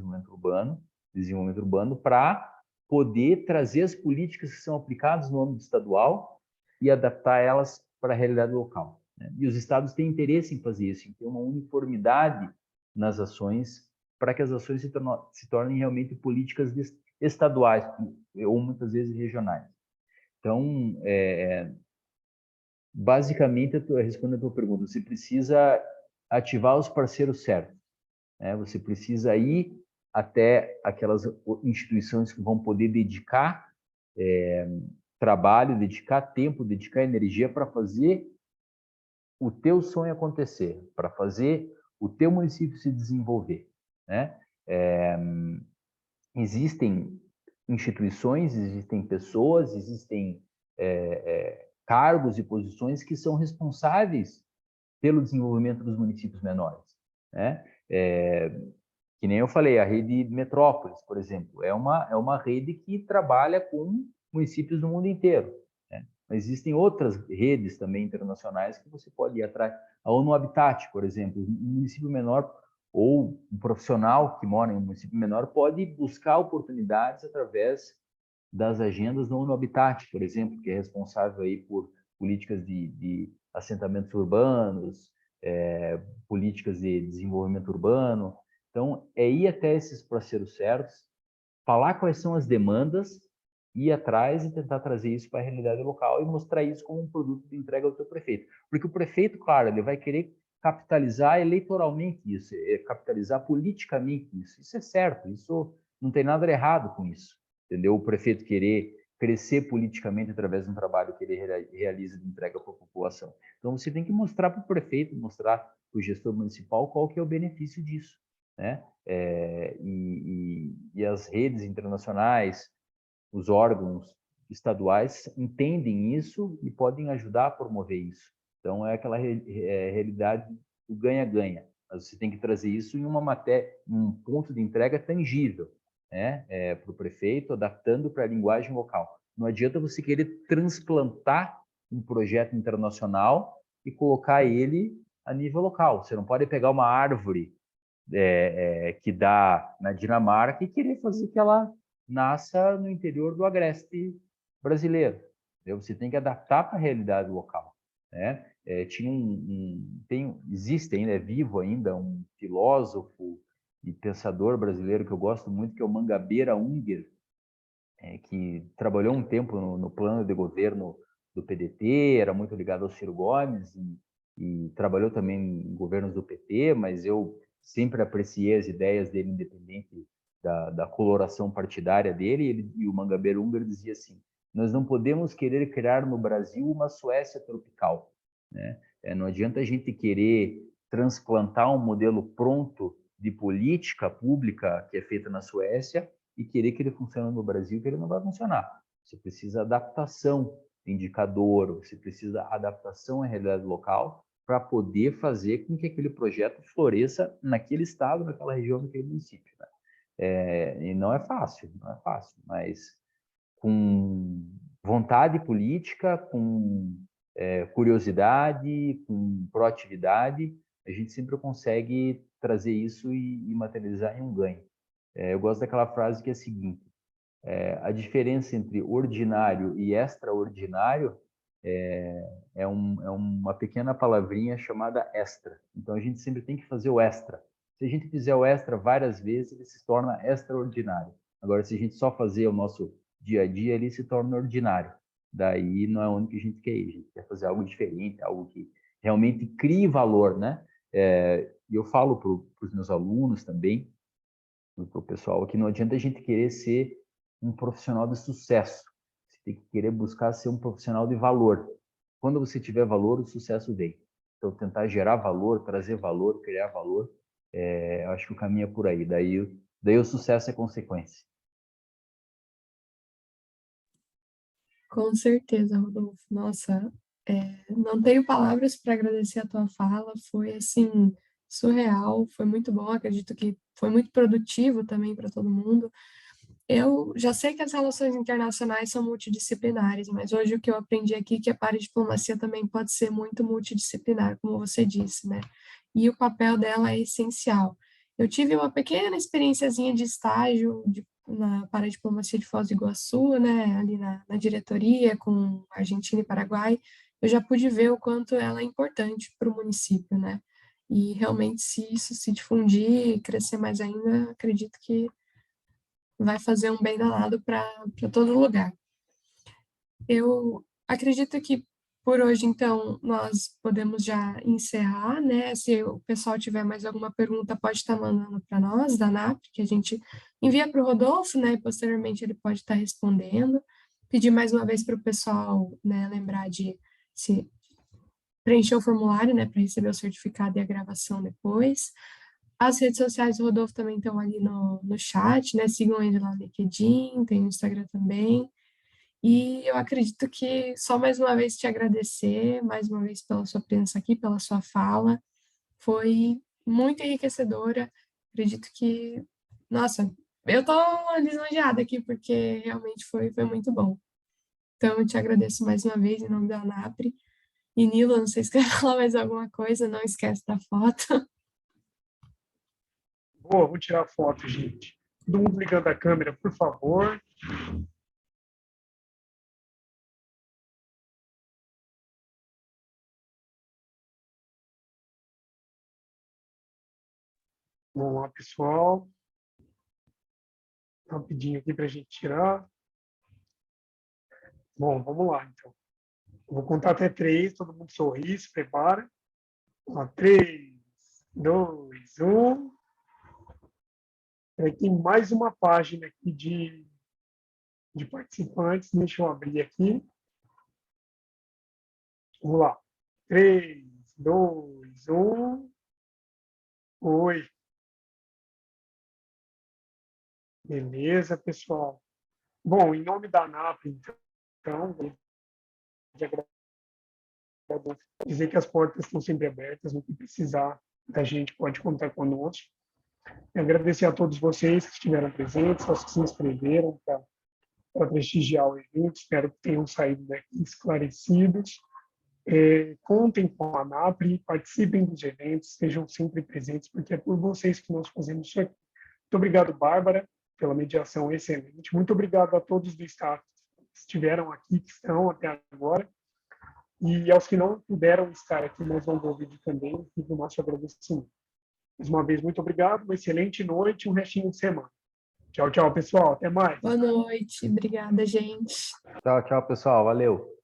Desenvolvimento Urbano para poder trazer as políticas que são aplicadas no âmbito estadual e adaptar elas para a realidade local, né? E os estados têm interesse em fazer isso, em ter uma uniformidade nas ações, para que as ações se tornem realmente políticas estaduais ou muitas vezes regionais. Então, basicamente, respondendo a tua pergunta, você precisa ativar os parceiros certos, né? Você precisa ir até aquelas instituições que vão poder dedicar trabalho, dedicar tempo, dedicar energia para fazer o teu sonho acontecer, para fazer o teu município se desenvolver, né? Existem instituições, existem pessoas, existem cargos e posições que são responsáveis pelo desenvolvimento dos municípios menores, né? Que nem eu falei, a rede Metrópolis, por exemplo, é uma rede que trabalha com municípios do mundo inteiro, né? Mas existem outras redes também internacionais que você pode ir atrás. A ONU Habitat, por exemplo, um município menor ou um profissional que mora em um município menor pode buscar oportunidades através das agendas da ONU Habitat, por exemplo, que é responsável aí por políticas de assentamentos urbanos, políticas de desenvolvimento urbano. Então, ir até esses parceiros certos, falar quais são as demandas, ir atrás e tentar trazer isso para a realidade local e mostrar isso como um produto de entrega ao teu prefeito. Porque o prefeito, claro, ele vai querer capitalizar eleitoralmente isso, capitalizar politicamente isso. Isso é certo, isso não tem nada de errado com isso, entendeu? O prefeito querer crescer politicamente através de um trabalho que ele realiza de entrega para a população. Então, você tem que mostrar para o prefeito, mostrar para o gestor municipal qual que é o benefício disso, né? E as redes internacionais, os órgãos estaduais entendem isso e podem ajudar a promover isso. Então, é aquela realidade do ganha-ganha. Mas você tem que trazer isso em um ponto de entrega tangível, né? Para o prefeito, adaptando para a linguagem local. Não adianta você querer transplantar um projeto internacional e colocar ele a nível local. Você não pode pegar uma árvore que dá na Dinamarca e querer fazer que ela nasça no interior do agreste brasileiro. Entendeu? Você tem que adaptar para a realidade local, né? Existe ainda, é vivo ainda, um filósofo e pensador brasileiro que eu gosto muito, que é o Mangabeira Unger, que trabalhou um tempo no plano de governo do PDT, era muito ligado ao Ciro Gomes e trabalhou também em governos do PT, mas eu sempre apreciei as ideias dele, independente da coloração partidária dele. E o Mangabeira Unger dizia assim: nós não podemos querer criar no Brasil uma Suécia tropical, né? Não adianta a gente querer transplantar um modelo pronto de política pública que é feita na Suécia e querer que ele funcione no Brasil, que ele não vai funcionar. Você precisa adaptação de indicador, você precisa adaptação à realidade local para poder fazer com que aquele projeto floresça naquele estado, naquela região, naquele município, né? E não é fácil, mas com vontade política, com curiosidade, com proatividade, a gente sempre consegue trazer isso e materializar em um ganho. Eu gosto daquela frase que é a seguinte: a diferença entre ordinário e extraordinário é uma pequena palavrinha chamada extra. Então, a gente sempre tem que fazer o extra. Se a gente fizer o extra várias vezes, ele se torna extraordinário. Agora, se a gente só fazer o nosso dia a dia, ele se torna ordinário. Daí não é onde que a gente quer ir. A gente quer fazer algo diferente, algo que realmente crie valor, né? E eu falo para os meus alunos também, para o pessoal, que não adianta a gente querer ser um profissional de sucesso. Você tem que querer buscar ser um profissional de valor. Quando você tiver valor, o sucesso vem. Então, tentar gerar valor, trazer valor, criar valor, eu acho que o caminho é por aí. Daí o sucesso é consequência. Com certeza, Rodolfo. Nossa, não tenho palavras para agradecer a tua fala. Foi, assim, surreal. Foi muito bom. Acredito que foi muito produtivo também para todo mundo. Eu já sei que as relações internacionais são multidisciplinares, mas hoje o que eu aprendi aqui é que a paradiplomacia também pode ser muito multidisciplinar, como você disse, né? E o papel dela é essencial. Eu tive uma pequena experiênciazinha de estágio na paradiplomacia de Foz do Iguaçu, né? Ali na diretoria com Argentina e Paraguai. Eu já pude ver o quanto ela é importante para o município, né? E realmente, se isso se difundir e crescer mais ainda, acredito que vai fazer um bem danado para todo lugar. Eu acredito que por hoje, então, nós podemos já encerrar, né? Se o pessoal tiver mais alguma pergunta, pode estar mandando para nós, da NAP, que a gente envia para o Rodolfo, né? E posteriormente ele pode estar respondendo. Pedir mais uma vez para o pessoal, né, lembrar de se preencher o formulário, né, para receber o certificado e a gravação depois. As redes sociais do Rodolfo também estão ali no chat, né? Sigam ele lá no LinkedIn, tem no Instagram também. E eu acredito que só mais uma vez te agradecer, mais uma vez pela sua presença aqui, pela sua fala. Foi muito enriquecedora. Acredito que, nossa, eu tô lisonjeada aqui, porque realmente foi muito bom. Então, eu te agradeço mais uma vez em nome da ANAPRE. E Nilo, não sei se quer falar mais alguma coisa, não esquece da foto. Boa, vou tirar foto, gente. Todo mundo ligando a câmera, por favor. Vamos lá, pessoal. Rapidinho aqui para a gente tirar. Bom, vamos lá, então. Vou contar até 3, todo mundo sorri, se prepara. 3, 2, 1. Tem mais uma página aqui de participantes. Deixa eu abrir aqui. Vamos lá. 3, 2, 1. Oi. Beleza, pessoal. Bom, em nome da ANAP, então, dizer que as portas estão sempre abertas, no que precisar da gente pode contar conosco. E agradecer a todos vocês que estiveram presentes, aos que se inscreveram para prestigiar o evento. Espero que tenham saído daqui esclarecidos. Contem com a ANAPRE, participem dos eventos, estejam sempre presentes, porque é por vocês que nós fazemos isso aqui. Muito obrigado, Bárbara, pela mediação excelente. Muito obrigado a todos do staff que estiveram aqui, que estão até agora. E aos que não puderam estar aqui, mas vão ver o vídeo também, fica o nosso agradecimento. Mais uma vez, muito obrigado, uma excelente noite e um restinho de semana. Tchau, tchau, pessoal. Até mais. Boa noite. Obrigada, gente. Tchau, tchau, pessoal. Valeu.